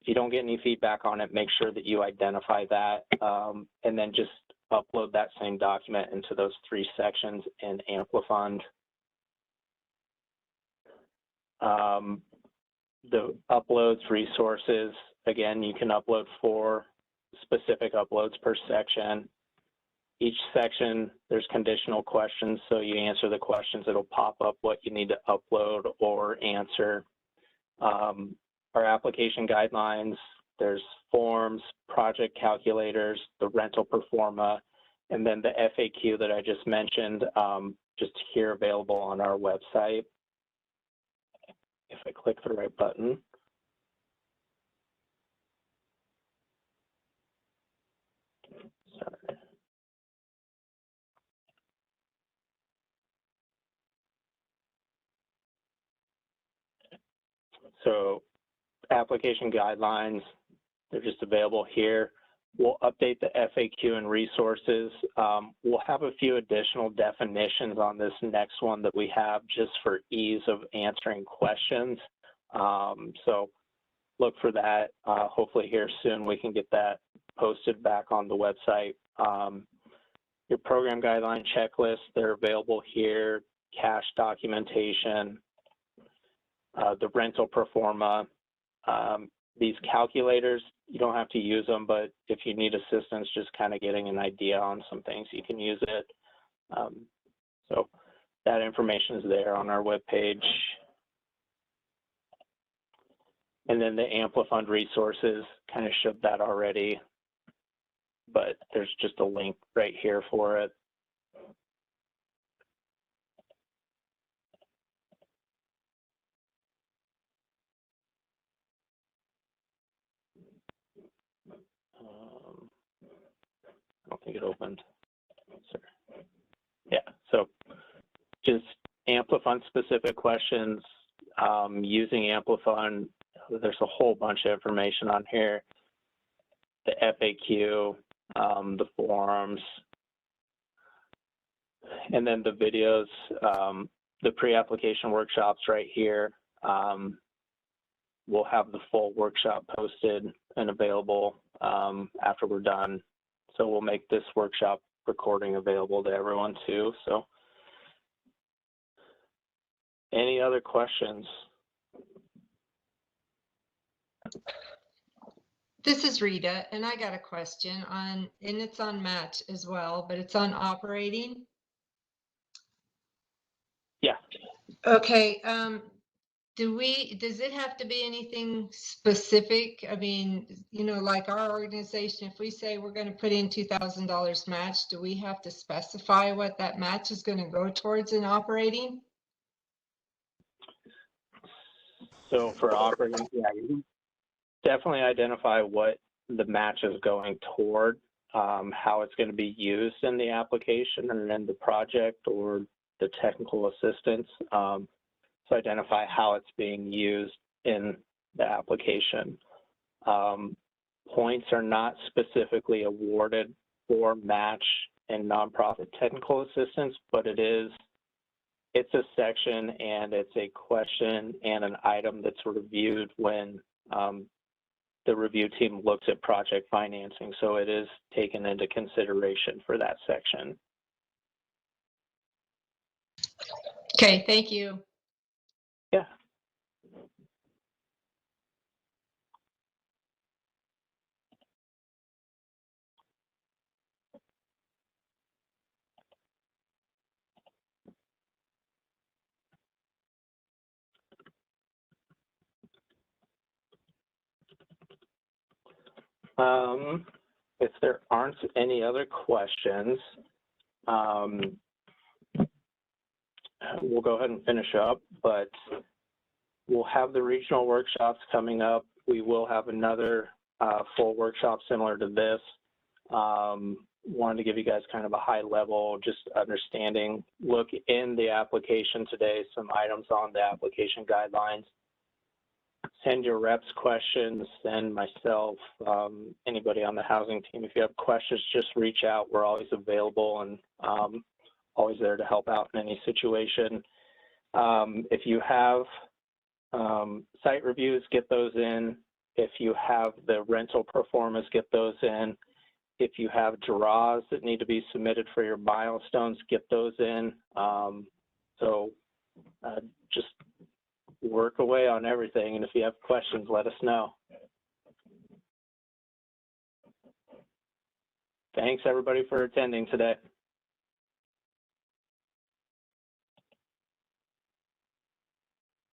If you don't get any feedback on it, make sure that you identify that, and then just upload that same document into those 3 sections in Amplifund. The uploads resources, again, you can upload 4 specific uploads per section. Each section, there's conditional questions, so you answer the questions, it'll pop up what you need to upload or answer. Our application guidelines, there's forms, project calculators, the rental performa, and then the FAQ that I just mentioned, just here available on our website. If I click the right button. Sorry. So application guidelines, they're just available here. We'll update the FAQ and resources. We'll have a few additional definitions on this next one that we have just for ease of answering questions. So look for that. Hopefully here soon we can get that posted back on the website. Your program guideline checklist, they're available here, cash documentation, the rental pro forma. These calculators, you don't have to use them, but if you need assistance, just kind of getting an idea on some things, you can use it. So that information is there on our webpage. And then the Amplifund resources, kind of showed that already, but there's just a link right here for it. I don't think it opened. Sorry. Yeah, so just Amplifund specific questions, using Amplifund. There's a whole bunch of information on here. The FAQ, the forums, and then the videos, the pre-application workshops right here. We'll have the full workshop posted and available after we're done. So we'll make this workshop recording available to everyone too. So any other questions? This is Rita, and I got a question on, and it's on match as well, but it's on operating. Yeah. Okay. Does it have to be anything specific? I mean, you know, like our organization, if we say we're going to put in $2,000 match, do we have to specify what that match is going to go towards in operating? So for operating, yeah, you definitely identify what the match is going toward, how it's going to be used in the application and in the project or the technical assistance. So identify how it's being used in the application. Points are not specifically awarded for match and nonprofit technical assistance, but it's a section and it's a question and an item that's reviewed when the review team looks at project financing. So it is taken into consideration for that section. Okay, thank you. Yeah. If there aren't any other questions, we'll go ahead and finish up, but we'll have the regional workshops coming up. We will have another full workshop similar to this. Wanted to give you guys kind of a high level, just understanding, look in the application today, some items on the application guidelines. Send your reps questions, send myself, anybody on the housing team. If you have questions, just reach out. We're always available and always there to help out in any situation. If you have site reviews, get those in. If you have the rental pro formas, get those in. If you have draws that need to be submitted for your milestones, get those in. Just work away on everything. And if you have questions, let us know. Thanks everybody for attending today.